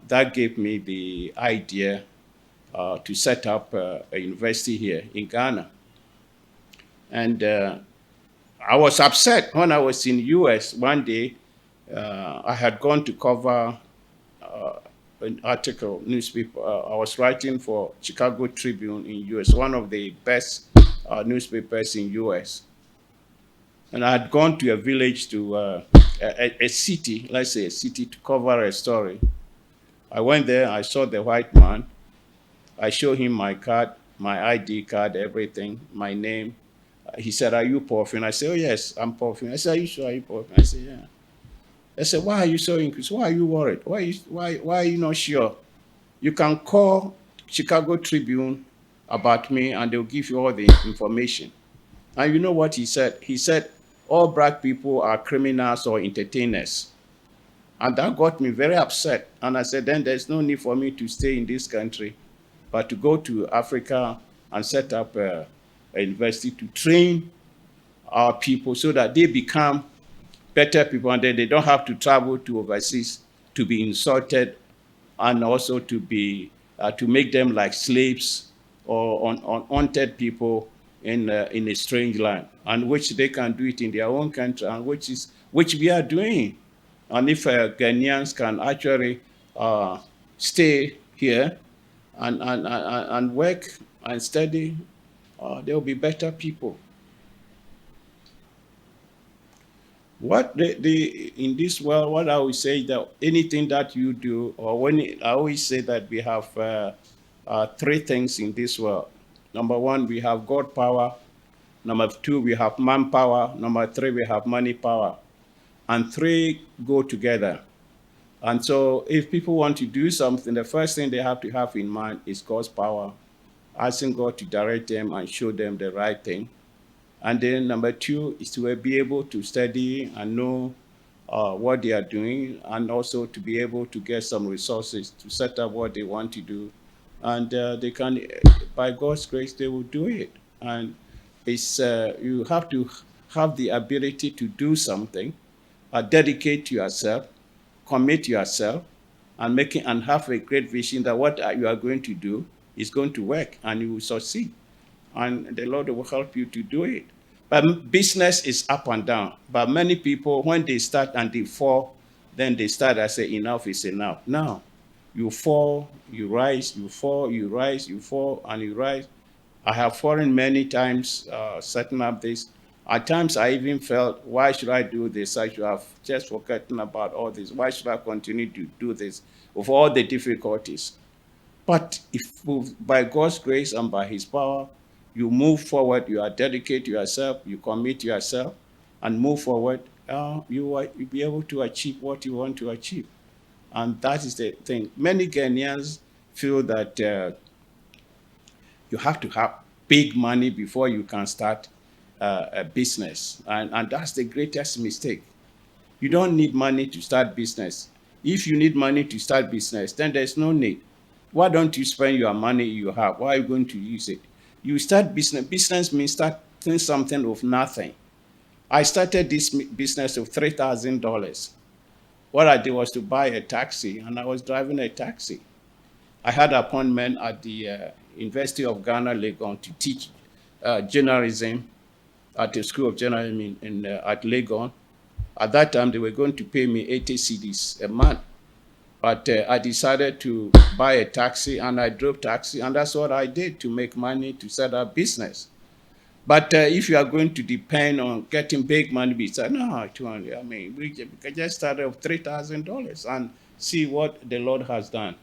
That gave me the idea to set up a university here in Ghana. And I was upset when I was in US one day. I had gone to cover an article, newspaper. I was writing for Chicago Tribune in US, one of the best newspapers in US. And I had gone to a village, to a city, let's say a city, to cover a story. I went there, I saw the white man. I showed him my card, my ID card, everything, my name. He said, "Are you Porfin?" I said, "Oh, yes, I'm Porfin." I said, "Are you sure you Porfin?" I said, "Yeah." I said, "Why are you so increased? Why are you worried? Why are you not sure? You can call Chicago Tribune about me, and they'll give you all the information." And you know what he said? He said, "All black people are criminals or entertainers." And that got me very upset. And I said, then there's no need for me to stay in this country, but to go to Africa and set up a university to train our people so that they become better people, and then they don't have to travel to overseas to be insulted, and also to be to make them like slaves or unwanted people in a strange land, and which they can do it in their own country, and which we are doing. And if Ghanaians can actually stay here and work and study, they'll be better people. What in this world, what I would say, that anything that you do, or I always say that we have three things in this world. Number one, we have God power. Number two, we have manpower. Number three, we have money power. And three go together. And so if people want to do something, the first thing they have to have in mind is God's power, asking God to direct them and show them the right thing. And then number two is to be able to study and know what they are doing, and also to be able to get some resources to set up what they want to do. And they can, by God's grace, they will do it. And it's you have to have the ability to do something, dedicate yourself, commit yourself, and have a great vision that what you are going to do is going to work and you will succeed. And the Lord will help you to do it. But business is up and down. But many people, when they start and they fall, then they start and say, enough is enough. Now, you fall, you rise, you fall, you rise, you fall, and you rise. I have fallen many times setting up this. At times, I even felt, why should I do this? I should have just forgotten about all this. Why should I continue to do this with all the difficulties? But if by God's grace and by his power, you move forward, you are dedicate yourself, you commit yourself, and move forward, you'll be able to achieve what you want to achieve. And that is the thing. Many Ghanaians feel that you have to have big money before you can start a business. And that's the greatest mistake. You don't need money to start business. If you need money to start business, then there's no need. Why don't you spend your money you have? Why are you going to use it? You start business. Business means starting something of nothing. I started this business with $3,000. What I did was to buy a taxi, and I was driving a taxi. I had an appointment at the University of Ghana, Legon, to teach journalism at the School of Journalism at Legon. At that time, they were going to pay me 80 cedis a month. But I decided to buy a taxi, and I drove taxi, and that's what I did to make money to set up business. But if you are going to depend on getting big money, we said, no, actually, I mean, we can just start with $3,000 and see what the Lord has done.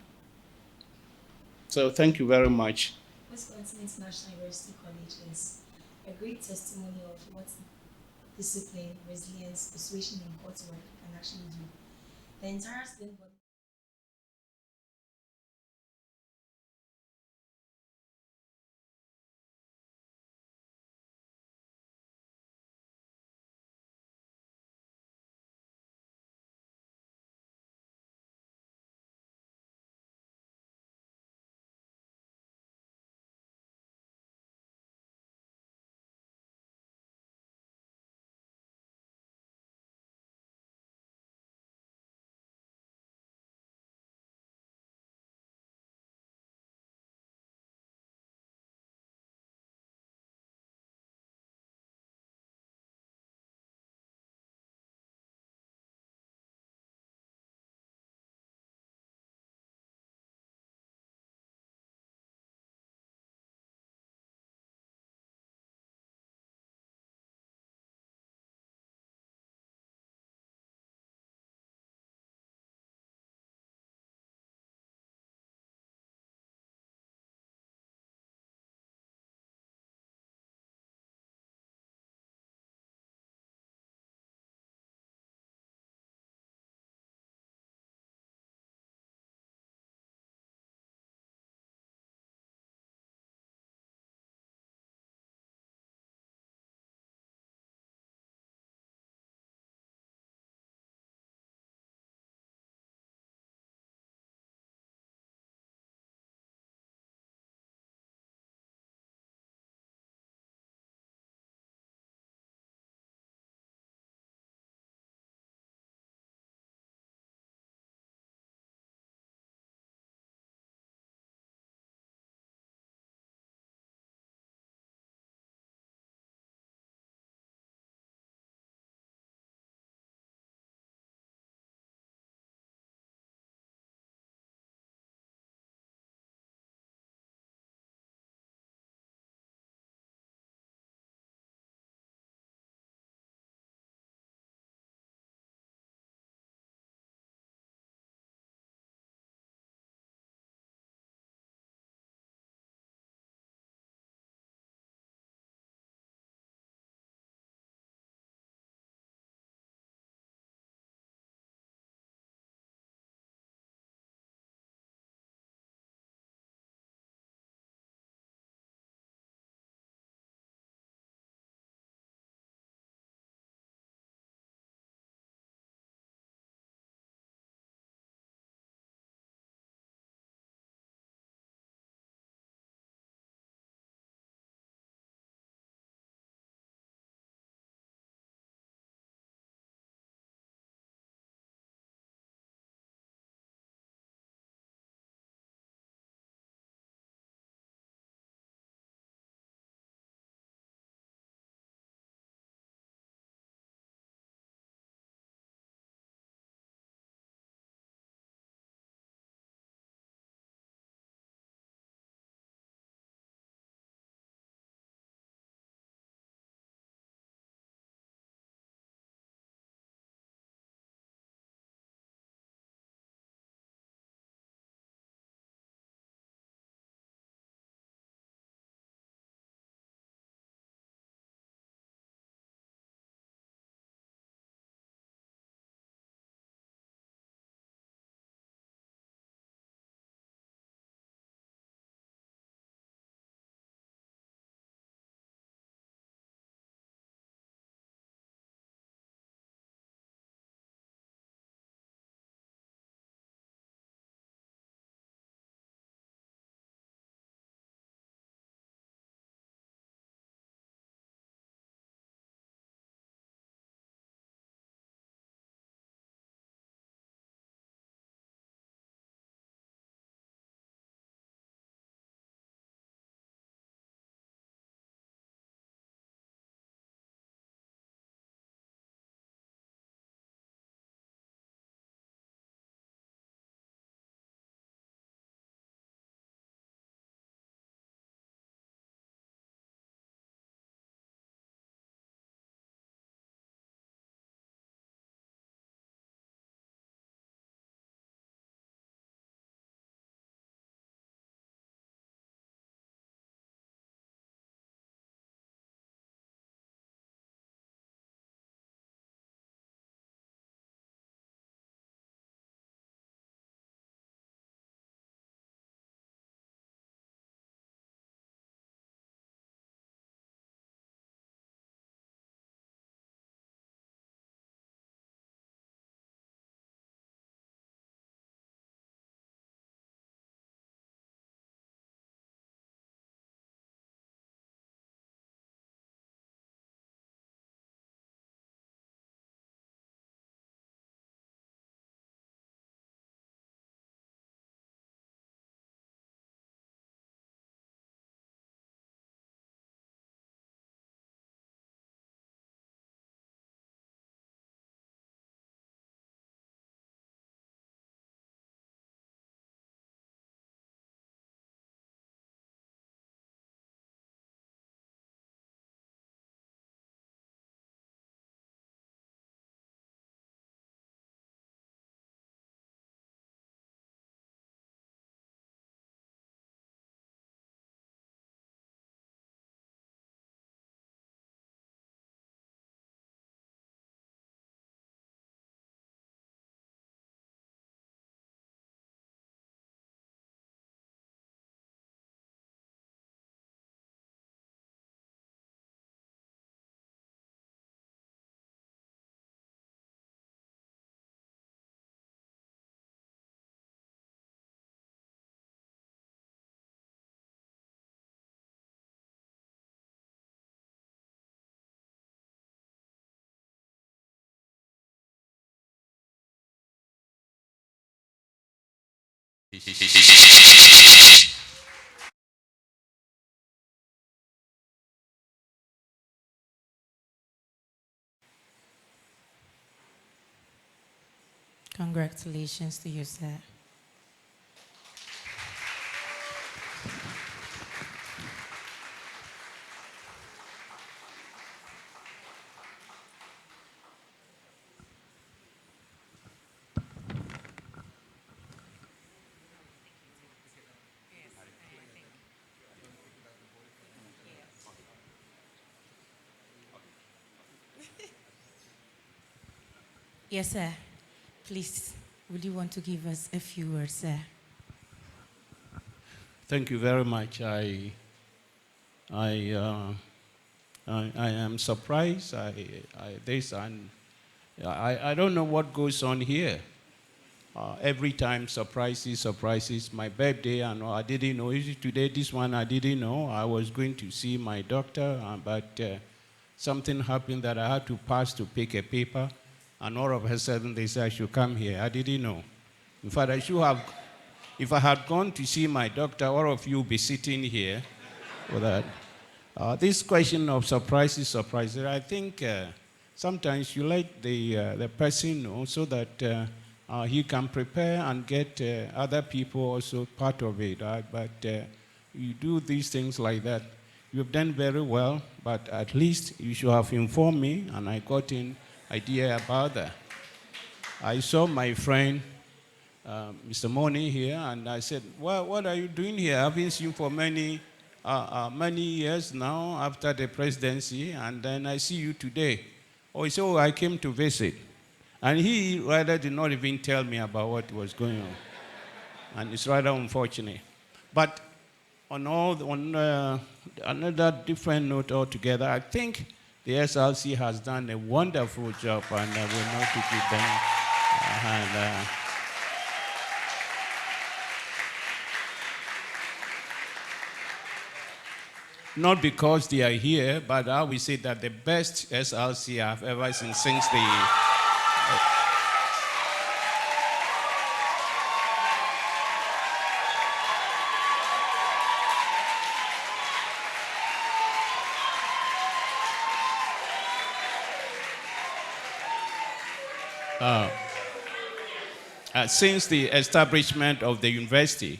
So thank you very much. Wisconsin International University College is a great testimony of what discipline, resilience, persuasion, and hard work can actually do. The entire student body Congratulations to you, sir. Yes, sir. Please, would you want to give us a few words, sir? Thank you very much. I, uh, I am surprised. I don't know what goes on here. Every time surprises, surprises. My birthday, and I didn't know. Today, this one I didn't know. I was going to see my doctor, but something happened that I had to pass to pick a paper, and all of a sudden they said I should come here. I didn't know. In fact, I should have. If I had gone to see my doctor, all of you would be sitting here for that. This question of surprises, I think sometimes you let the person know so that he can prepare and get other people also part of it. But you do these things like that. You've done very well, but at least you should have informed me, and I got an idea about that. I saw my friend Mr. Money here, and I said, well, what are you doing here? I haven't seen you for many years now after the presidency, and then I see you today. Oh, he said, oh, I came to visit. And he rather did not even tell me about what was going on. And it's rather unfortunate. But on another different note altogether, I think the SLC has done a wonderful job, and we know to give them a hand. Not because they are here, but I will say that the best SLC I've ever seen since the since the establishment of the university.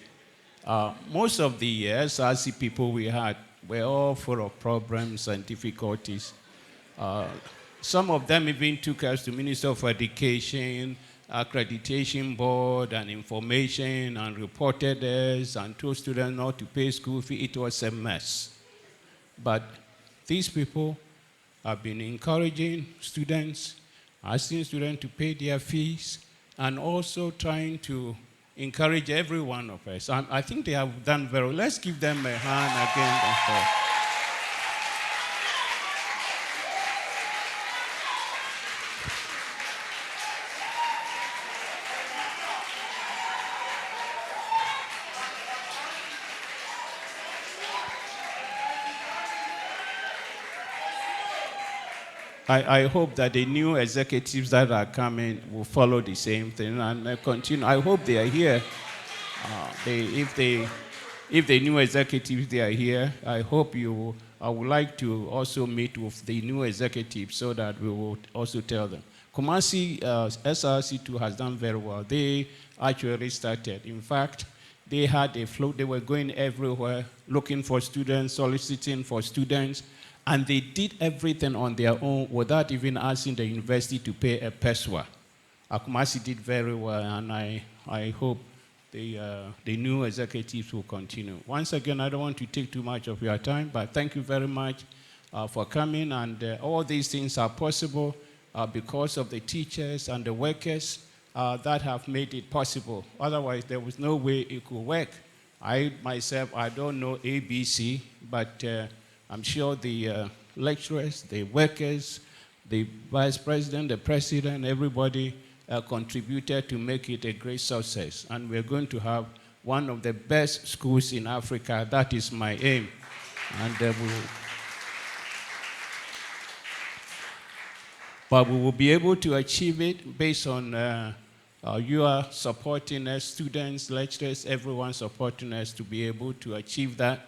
Most of the SRC people we had were all full of problems and difficulties. Some of them even took us to Minister of Education, Accreditation Board, and Information, and reported us and told students not to pay school fee. It was a mess. But these people have been encouraging students, asking students to pay their fees, and also trying to encourage every one of us. I think they have done very well. Let's give them a hand again. I hope that the new executives that are coming will follow the same thing and continue. I hope they are here. If the new executives they are here, I hope you. I would like to also meet with the new executives so that we will also tell them. Kumasi SRC2 has done very well. They actually started. In fact, they had a float. They were going everywhere, looking for students, soliciting for students. And they did everything on their own without even asking the university to pay a peswa. Akumasi did very well, and I hope the new executives will continue. Once again, I don't want to take too much of your time, but thank you very much for coming. And all these things are possible because of the teachers and the workers that have made it possible. Otherwise, there was no way it could work. I myself, I don't know ABC, but I'm sure the lecturers, the workers, the vice president, the president, everybody contributed to make it a great success. And we're going to have one of the best schools in Africa. That is my aim. And we will be able to achieve it based on You are supporting us, students, lecturers, everyone supporting us to be able to achieve that.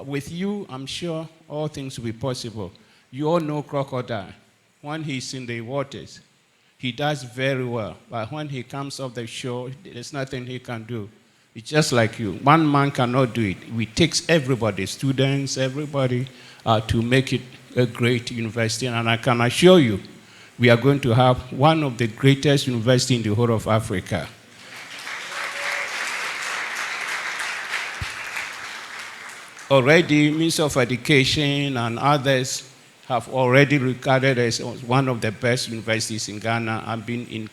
With you, I'm sure all things will be possible. You all know Crocodile. When he's in the waters, he does very well. But when he comes off the shore, there's nothing he can do. It's just like you. One man cannot do it. It takes everybody, students, everybody, to make it a great university. And I can assure you, we are going to have one of the greatest universities in the whole of Africa. Already, Minister of Education and others have already regarded us as one of the best universities in Ghana. I've been in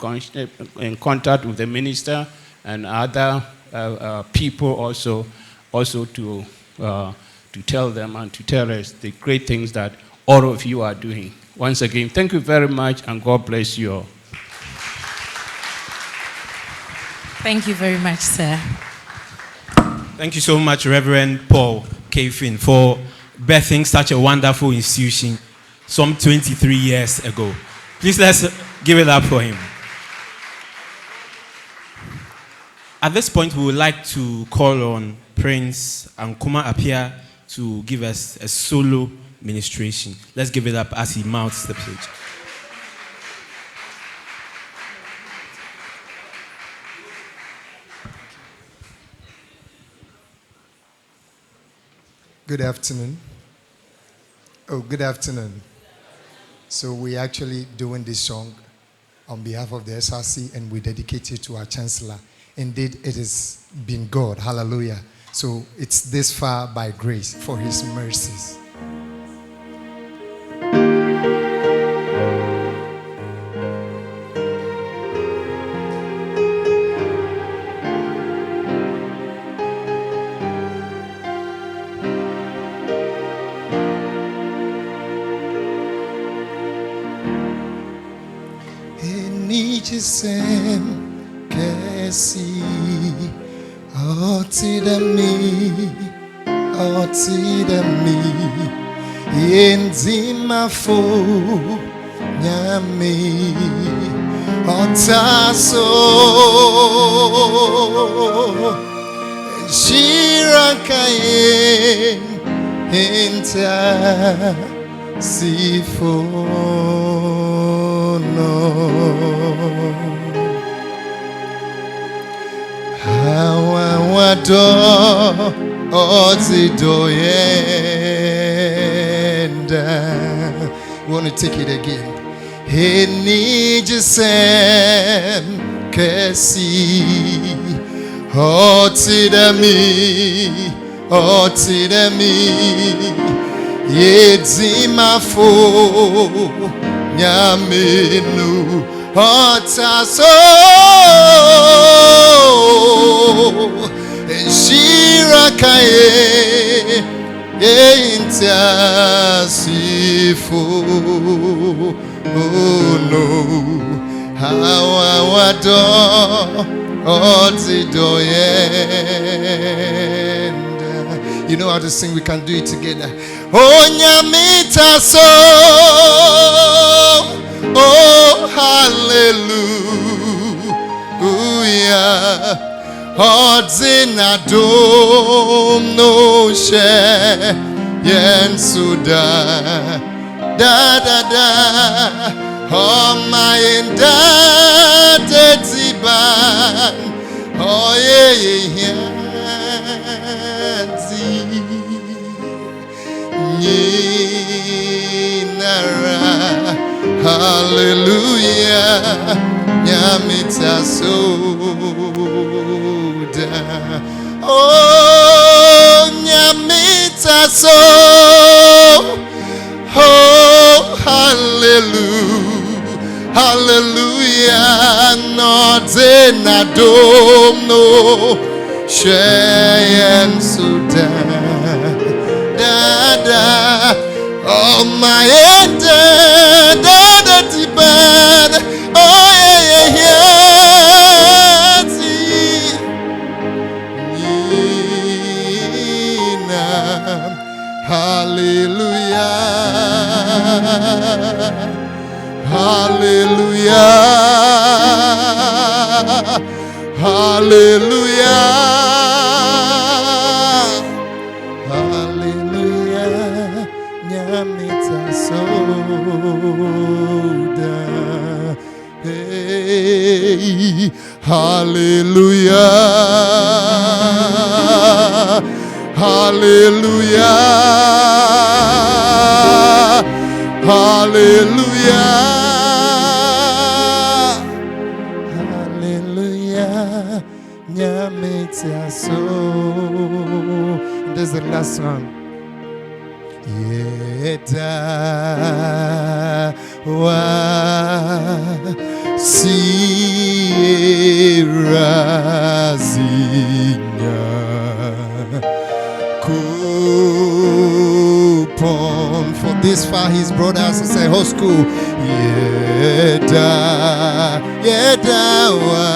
contact with the minister and other people also to tell them and to tell us the great things that all of you are doing. Once again, thank you very much, and God bless you all. Thank you very much, sir. Thank you so much, Reverend Paul Kafin, for birthing such a wonderful institution some 23 years ago. Please let's give it up for him. At this point, we would like to call on Prince Ankuma Apia to give us a solo ministration. Let's give it up as he mounts the stage. Good afternoon. Oh, good afternoon. So we're actually doing this song on behalf of the SRC, and we dedicate it to our Chancellor. Indeed, it has been God. Hallelujah. So it's this far by grace for his mercies. Sem kesi otidami yenzima fo nyami otaso shirakaye inta sifono Hawawado ozidoyenda. We want to take it again. Henijesem kesi otidami yedzimafo nyaminu otaso shirakaye intasifo no hawawado ozidoyenda. You know how to sing, we can do it together. Onyamita so, oh hallelujah. Odzina dom no she yen suda da da da. Oh my tiban, oh yeah. Hallelujah, nyamita soda. Oh, nyamita so. Oh, hallelujah, hallelujah. Not in a dome, no. Shayan suda. Da. Oh my da tiban. Oh yeah. Nina. Hallelujah. Hallelujah. Hallelujah. Hallelujah. Nyamita soda. Hey. Hallelujah. Hallelujah. Hallelujah. Hallelujah. Nyamita so. This is the last one. Yeda wa sirazinya coupon. For this far he's brought us as a whole school. Yeda wa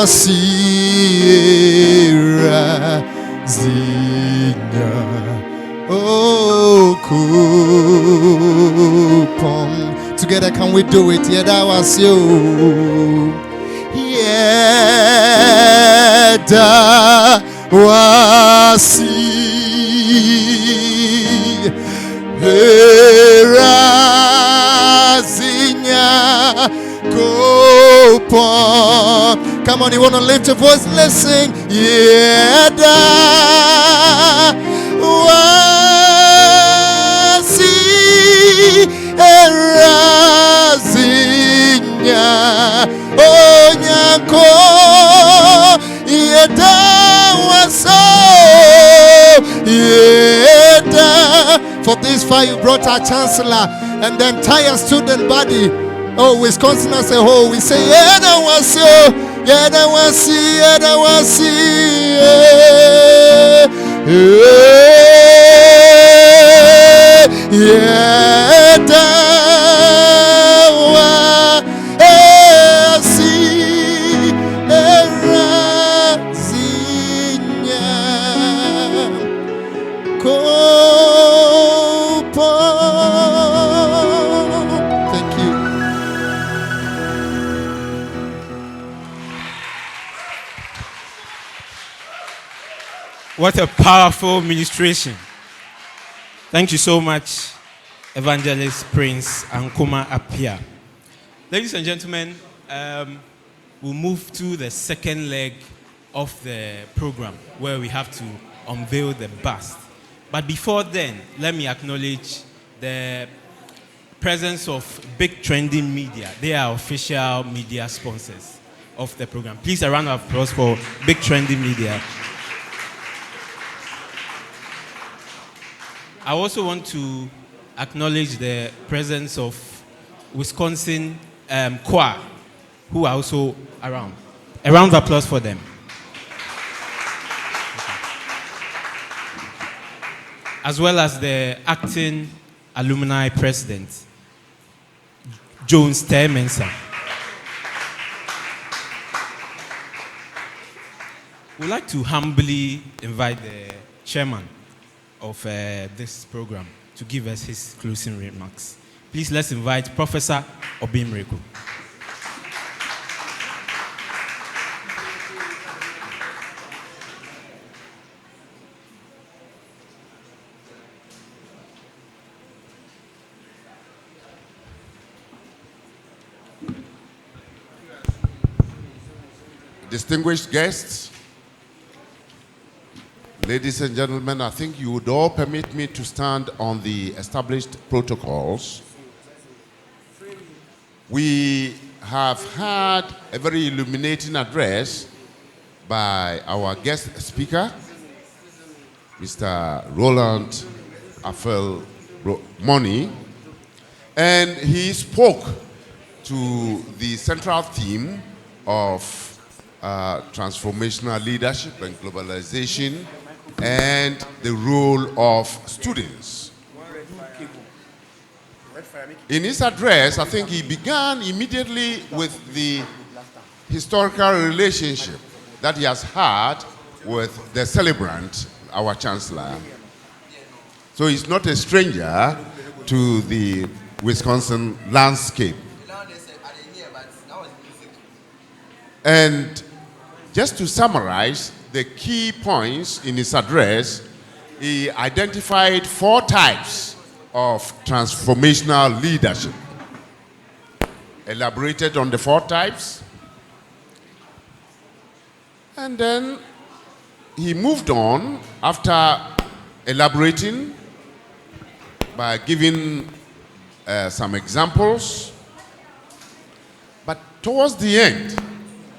sirazinya. Oh, coupon. Together, can we do it? Yeah, that was you. Yeah, that was you. Razinya coupon. Come on, you want to lift your voice? Let's sing. Yeah, that wasi erazinya onyanko yeda waso yeda. For this far you brought our chancellor and the entire student body. Oh, Wisconsin as a whole, we say yeda waso, yeda wasi, yeda wasi. Thank you. What a powerful ministration. Thank you so much, Evangelist Prince Ankuma Apia. Ladies and gentlemen, we'll move to the second leg of the program where we have to unveil the bust. But before then, let me acknowledge the presence of Big Trending Media. They are official media sponsors of the program. Please, a round of applause for Big Trending Media. I also want to acknowledge the presence of Wisconsin choir, who are also around. A round of applause for them. As well as the acting alumni president, Jones Termensa. We'd like to humbly invite the chairman of this program to give us his closing remarks. Please, let's invite Professor Obimreko. Distinguished guests, ladies and gentlemen, I think you would all permit me to stand on the established protocols. We have had a very illuminating address by our guest speaker, Mr. Roland Afel Moni, and he spoke to the central theme of transformational leadership and globalization and the role of students. In his address, I think he began immediately with the historical relationship that he has had with the celebrant, our Chancellor. So he's not a stranger to the Wisconsin landscape. And just to summarize the key points in his address, he identified 4 types of transformational leadership. Elaborated on the 4 types. And then he moved on after elaborating by giving some examples. But towards the end,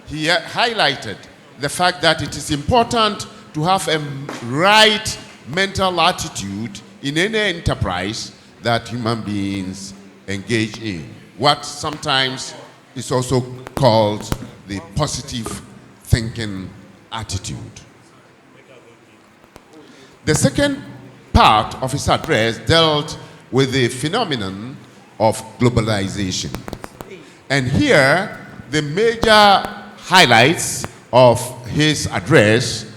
he highlighted the fact that it is important to have a right mental attitude in any enterprise that human beings engage in. What sometimes is also called the positive thinking attitude. The second part of his address dealt with the phenomenon of globalization. And here, the major highlights of his address,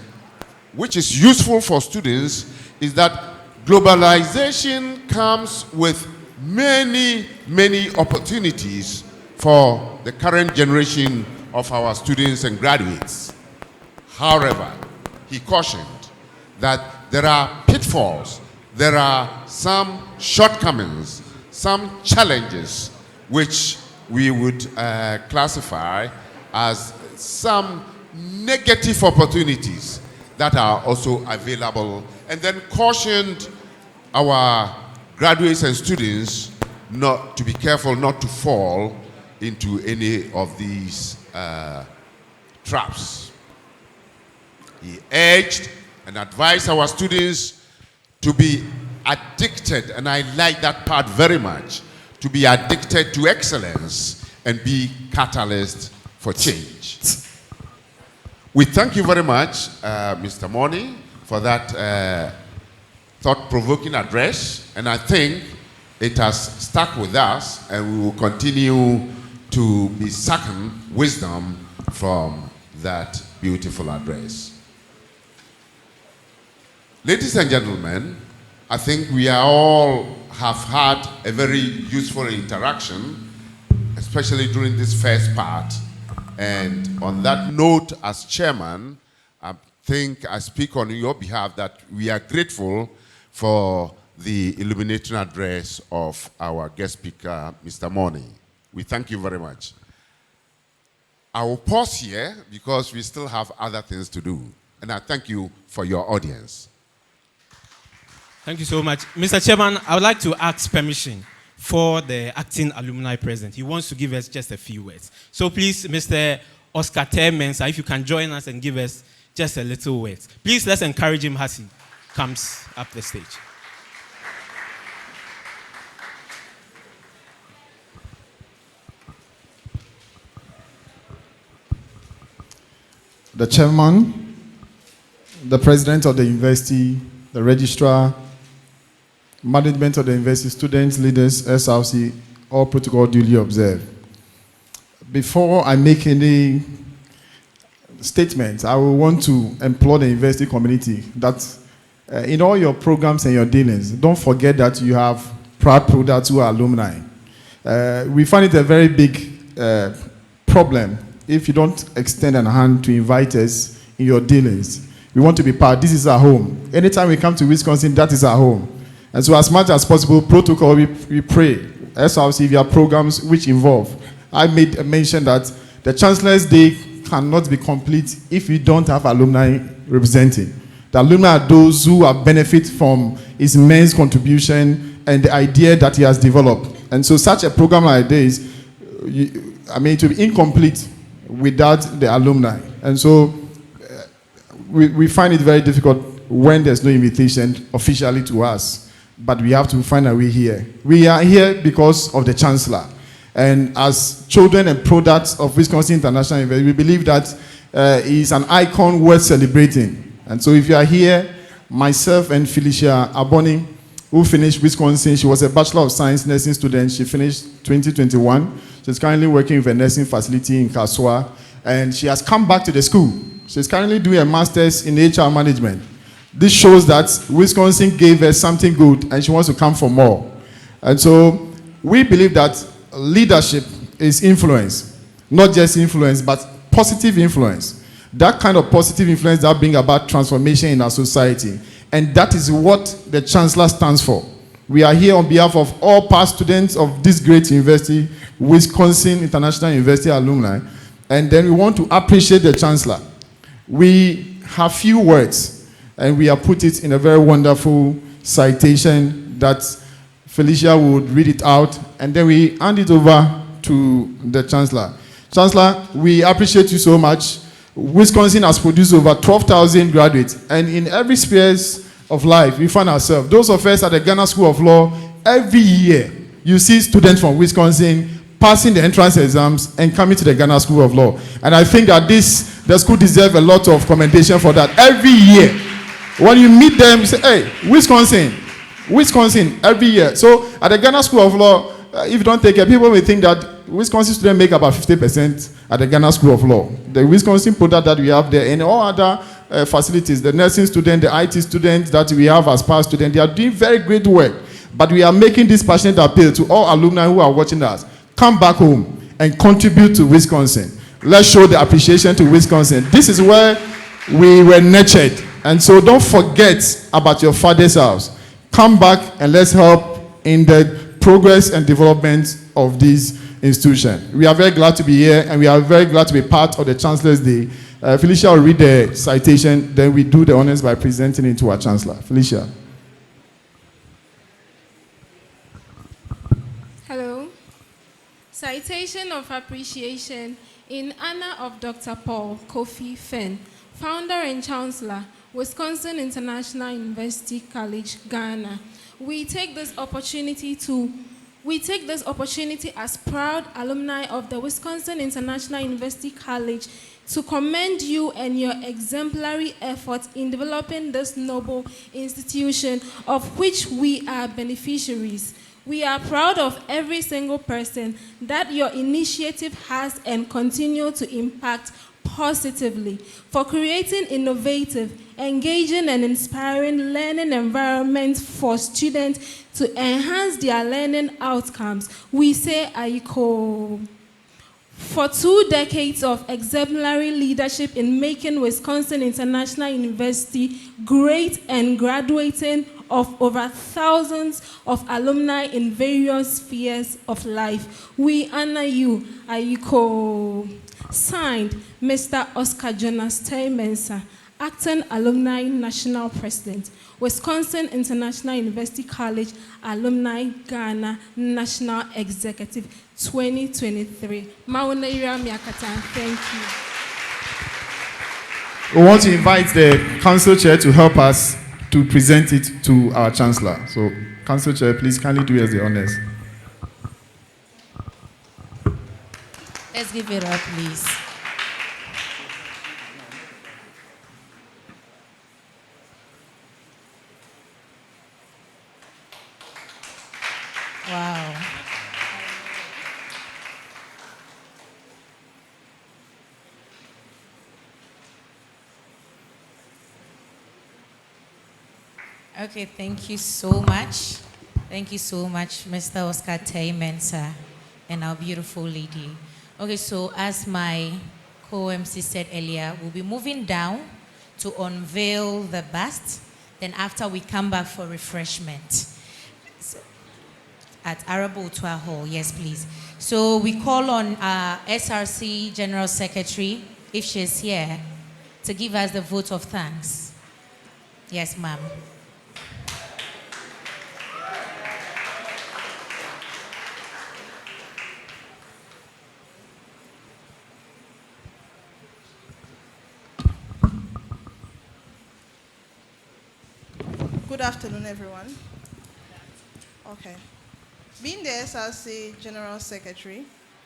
which is useful for students, is that globalization comes with many, many opportunities for the current generation of our students and graduates. However, he cautioned that there are pitfalls, there are some shortcomings, some challenges which we would classify as some negative opportunities that are also available, and then cautioned our graduates and students not to be careful not to fall into any of these traps. He urged and advised our students to be addicted, and I like that part very much, to be addicted to excellence and be catalyst for change. We thank you very much, Mr. Moni, for that thought-provoking address, and I think it has stuck with us, and we will continue to be sucking wisdom from that beautiful address. Ladies and gentlemen, I think we all have had a very useful interaction, especially during this first part. And on that note, as chairman, I think I speak on your behalf that we are grateful for the illuminating address of our guest speaker, Mr. Moni. We thank you very much. I will pause here because we still have other things to do. And I thank you for your audience. Thank you so much. Mr. Chairman, I would like to ask permission for the acting alumni present. He wants to give us just a few words. So please, Mr. Oscar Ter Mensah, if you can join us and give us just a little words. Please, let's encourage him as he comes up the stage. The chairman, the president of the university, the registrar, management of the university, students, leaders, SRC, all protocol duly observed. Before I make any statements, I will want to implore the university community that in all your programs and your dealings, don't forget that you have proud products who are alumni. We find it a very big problem if you don't extend a hand to invite us in your dealings. We want to be part. This is our home. Anytime we come to Wisconsin, that is our home. And so as much as possible, protocol, we pray. SRC, if you have programs which involve. I made a mention that the Chancellor's Day cannot be complete if we don't have alumni representing. The alumni are those who have benefit from his immense contribution and the idea that he has developed. And so such a program like this, it will be incomplete without the alumni. And so we find it very difficult when there's no invitation officially to us. But we have to find a way here. We are here because of the Chancellor. And as children and products of Wisconsin International University, we believe that he's an icon worth celebrating. And so if you are here, myself and Felicia Aboni, who finished Wisconsin, she was a Bachelor of Science nursing student. She finished 2021. She's currently working with a nursing facility in Kaswa. And she has come back to the school. She's currently doing a master's in HR management. This shows that Wisconsin gave her something good and she wants to come for more. And so we believe that leadership is influence, not just influence, but positive influence. That kind of positive influence that brings about transformation in our society. And that is what the Chancellor stands for. We are here on behalf of all past students of this great university, Wisconsin International University alumni. And then we want to appreciate the Chancellor. We have few words, and we have put it in a very wonderful citation that Felicia would read it out, and then we hand it over to the Chancellor. Chancellor, we appreciate you so much. Wisconsin has produced over 12,000 graduates, and in every spheres of life, we find ourselves. Those of us at the Ghana School of Law, every year, you see students from Wisconsin passing the entrance exams and coming to the Ghana School of Law. And I think that the school deserves a lot of commendation for that. Every year, when you meet them, you say, hey, Wisconsin, every year. So at the Ghana School of Law, if you don't take care, people may think that Wisconsin students make about 50% at the Ghana School of Law. The Wisconsin product that we have there and all other facilities, the nursing students, the IT students that we have as past students, they are doing very great work. But we are making this passionate appeal to all alumni who are watching us. Come back home and contribute to Wisconsin. Let's show the appreciation to Wisconsin. This is where we were nurtured. And so don't forget about your father's house. Come back and let's help in the progress and development of this institution. We are very glad to be here, and we are very glad to be part of the Chancellor's Day. Felicia will read the citation, then we do the honors by presenting it to our Chancellor. Felicia. Hello. Citation of appreciation in honor of Dr. Paul Kofi Fenn, founder and Chancellor, Wisconsin International University College, Ghana. We take this opportunity as proud alumni of the Wisconsin International University College to commend you and your exemplary efforts in developing this noble institution of which we are beneficiaries. We are proud of every single person that your initiative has and continue to impact positively for creating innovative, engaging, and inspiring learning environments for students to enhance their learning outcomes. We say Aiko. For 2 decades of exemplary leadership in making Wisconsin International University great and graduating of over thousands of alumni in various spheres of life, we honor you, Aiko. Signed, Mr. Oscar Jonas Mensa, Acting Alumni National President, Wisconsin International University College Alumni Ghana National Executive 2023. Maunera Miakata, thank you. We want to invite the Council Chair to help us to present it to our Chancellor. So, Council Chair, please kindly do us the honors. Let's give it up, please. Wow. Okay, thank you so much. Thank you so much, Mr. Oscar Mensa, and our beautiful lady. Okay, so as my co-MC said earlier, we'll be moving down to unveil the bust. Then after we come back for refreshment at Arabo Utwa Hall. Yes, please. So we call on our SRC General Secretary, if she's here, to give us the vote of thanks. Yes, ma'am. Good afternoon, everyone. Okay. Being the SRC General Secretary,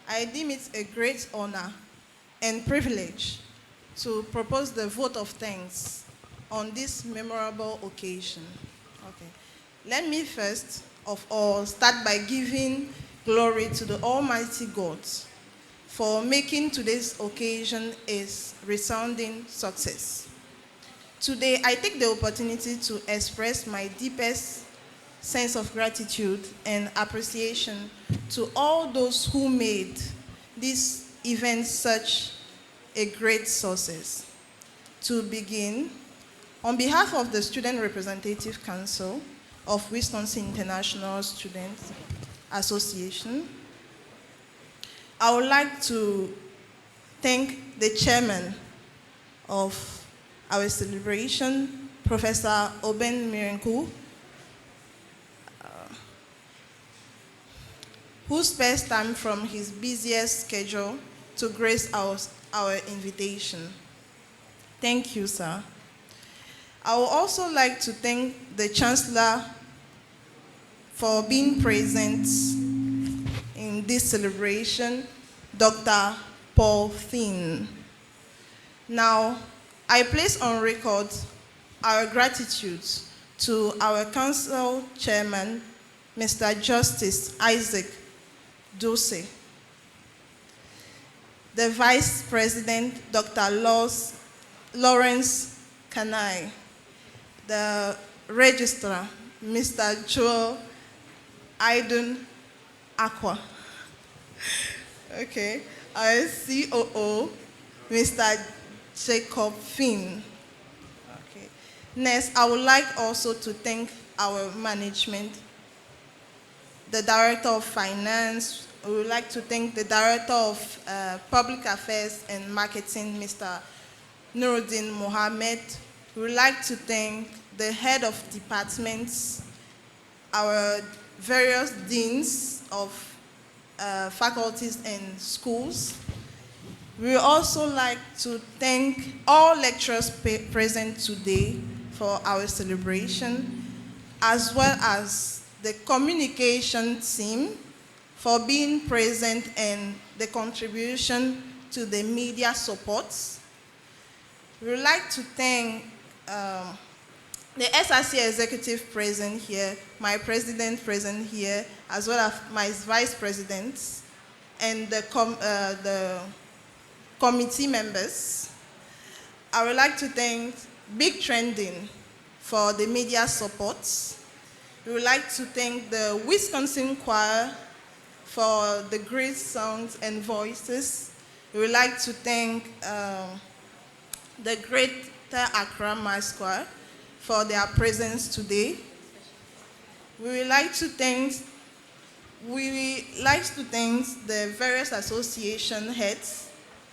I deem it a great honor and privilege to propose the vote of thanks on this memorable occasion. Okay. Let me first of all start by giving glory to the Almighty God for making today's occasion a resounding success. Today, I take the opportunity to express my deepest sense of gratitude and appreciation to all those who made this event such a great success. To begin, on behalf of the Student Representative Council of Wisconsin International Students Association, I would like to thank the chairman of our celebration, Professor Oben Mirenku, who spares time from his busiest schedule to grace our invitation. Thank you, sir. I would also like to thank the Chancellor for being present in this celebration, Dr. Paul Finn. Now, I place on record our gratitude to our Council Chairman, Mr. Justice Isaac Dose, the Vice President, Dr. Lawrence Kanai, the Registrar, Mr. Joel Aiden Aqua, okay, our COO, Mr. Jacob Finn. Okay. Next, I would like also to thank our management, the Director of Finance. We would like to thank the Director of Public Affairs and Marketing, Mr. Nuruddin Mohammed. We would like to thank the head of departments, our various deans of faculties and schools. We would also like to thank all lecturers present today for our celebration, as well as the communication team for being present and the contribution to the media support. We would like to thank the SRC executive present here, my president present here, as well as my vice presidents, and the committee members. I would like to thank Big Trending for the media support. We would like to thank the Wisconsin Choir for the great songs and voices. We would like to thank the Greater Accra Mass Choir for their presence today. We would like to thank the various association heads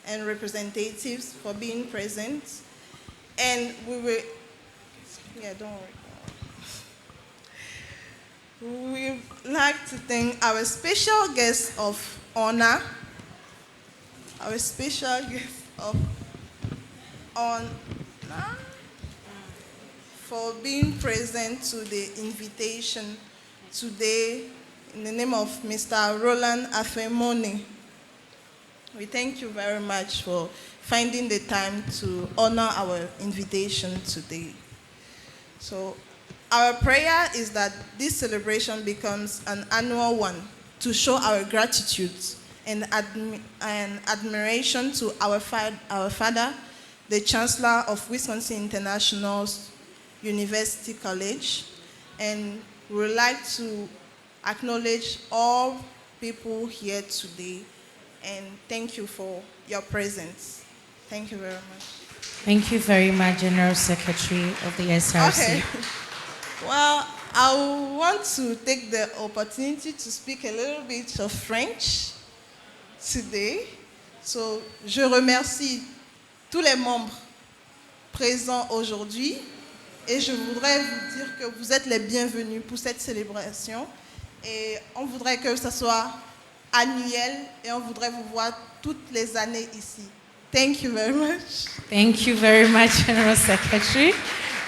and representatives for being present. And we will, yeah, don't worry. We would like to thank our special guest of honor, for being present to the invitation today in the name of Mr. Roland Afemoni. We thank you very much for finding the time to honor our invitation today. So our prayer is that this celebration becomes an annual one to show our gratitude and admiration to our father, the Chancellor of Wisconsin International University College. And we would like to acknowledge all people here today and thank you for your presence. Thank you very much. Thank you very much, General Secretary of the SRC. Okay. Well, I want to take the opportunity to speak a little bit of French today. So, je remercie tous les membres présents aujourd'hui et je voudrais vous dire que vous êtes les bienvenus pour cette célébration et on voudrait que ce soit annuel et on voudrait vous voir toutes les années ici. Thank you very much. Thank you very much, General Secretary.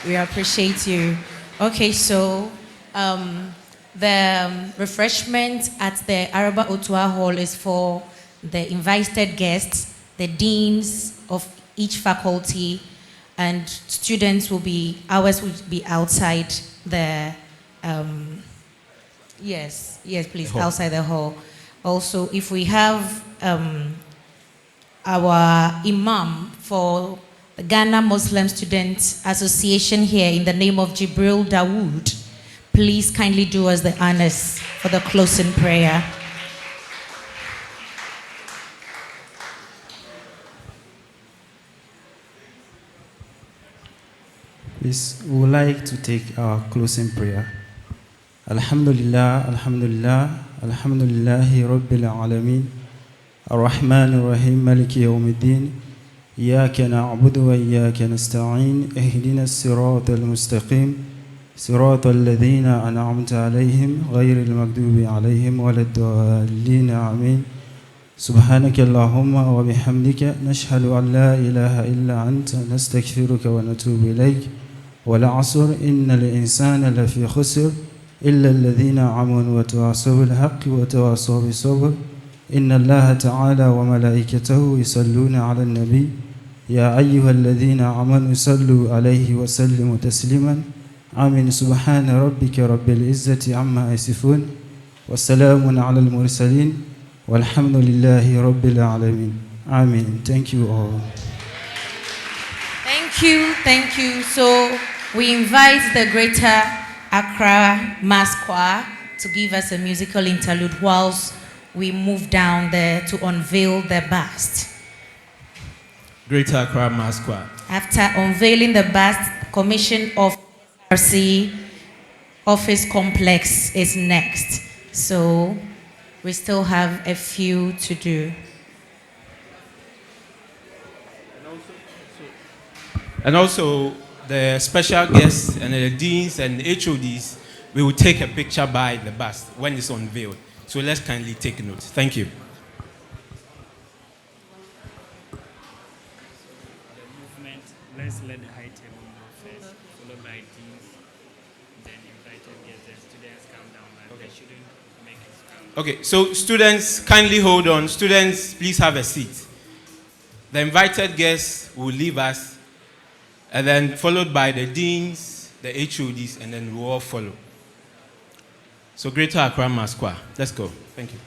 We appreciate you. Okay, so the refreshment at the Araba Otua Hall is for the invited guests, the deans of each faculty, and students will be, ours will be outside the, yes, please, outside the hall. Also, if we have our imam for the Ghana Muslim Students Association here in the name of Jibril Dawood, please kindly do us the honors for the closing prayer. Please, we would like to take our closing prayer. Alhamdulillah, Alhamdulillah, Alhamdulillahi Rabbil Alameen, Ar-Rahman Ar-Rahim, Maliki Yawmiddin, Iyaka na'budu wa iyaka nasta'in, Ihdina as-sirata al-mustaqim, sirata alladhina an'amta alayhim, ghayri al-maghdubi alayhim, wa lad-dallin, Ameen. سبحانك اللهم وبحمدك نشهد أن لا إله إلا أنت نستغفرك ونتوب إليك والعصر إن الإنسان لفي خسر إلا الذين آمنوا وتواصوا بالحق وتواصوا بالصبر إن الله تعالى وملائكته يصلون على النبي يا أيها الذين آمنوا صلوا عليه وسلموا تسليما آمين سبحان ربك رب العزة عما يصفون والسلام على المرسلين والحمد لله رب العالمين. Amen. Thank you all. Thank you. So we invite the Greater Accra Mass Choir to give us a musical interlude whilst we move down there to unveil the bust. Greater Accra Mass Choir. After unveiling the bust, Commission of RC Office Complex is next. So we still have a few to do. And also, the special guests and the deans and HODs, we will take a picture by the bust when it's unveiled. So let's kindly take note. Thank you. The movement, let's let the high table go first, followed by deans, then invited guests and students come down, but they shouldn't make it scramble. Okay, so students, kindly hold on. Students, please have a seat. The invited guests will leave us, and then followed by the deans, the HODs, and then we'll all follow. So Greater Accra Mass Choir. Let's go. Thank you.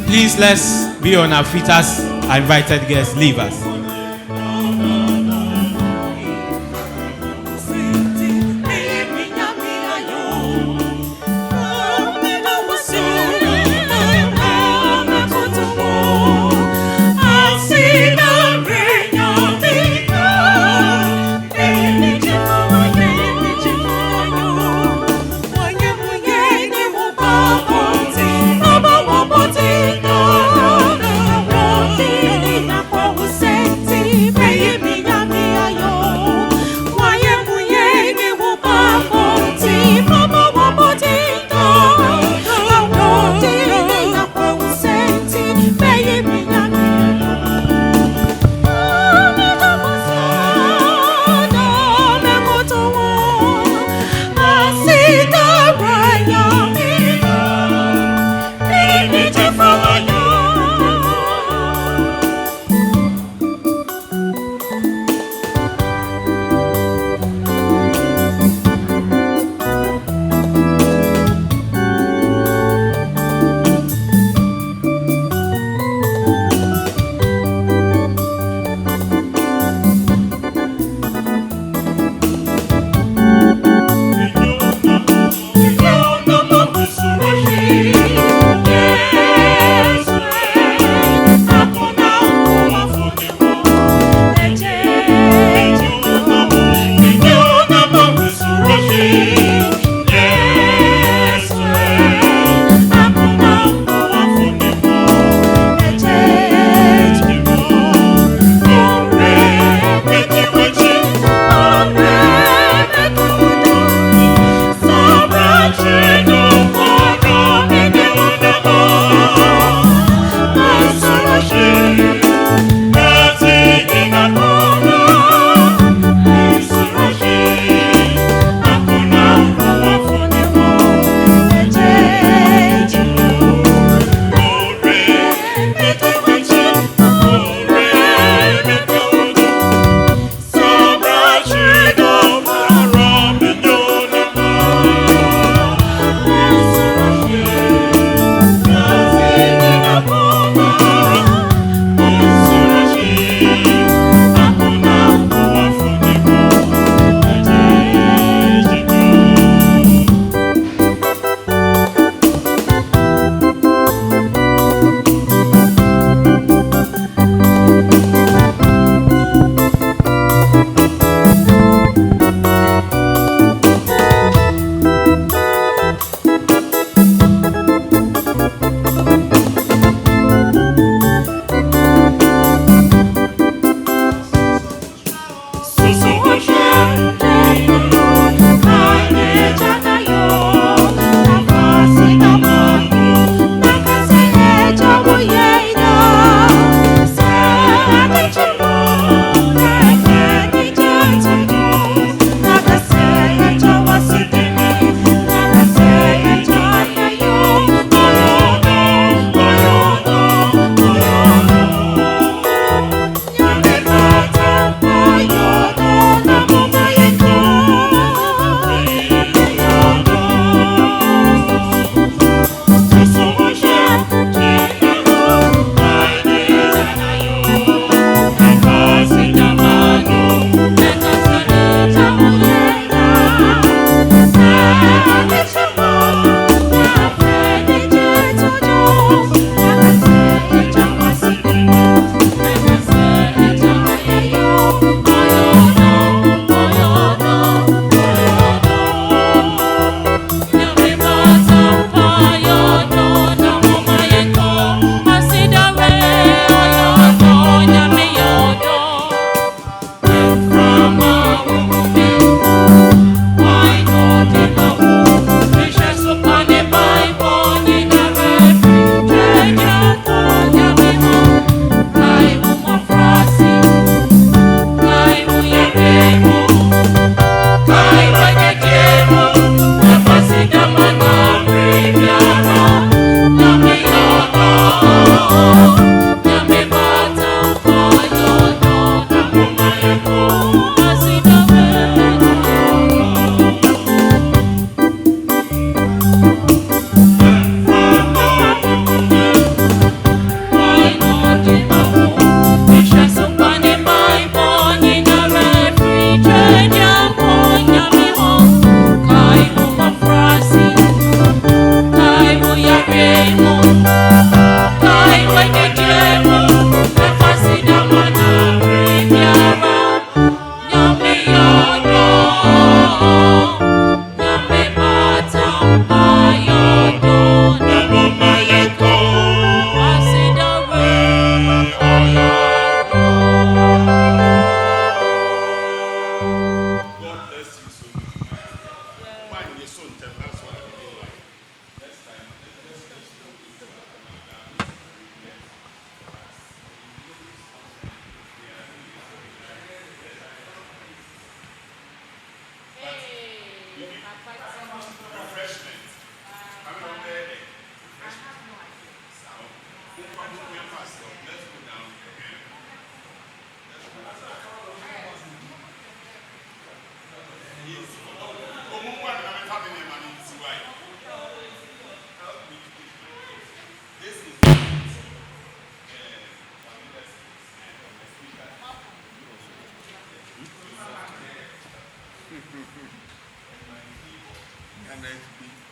Please, let's be on our feet as our invited guests leave us. Say NHB.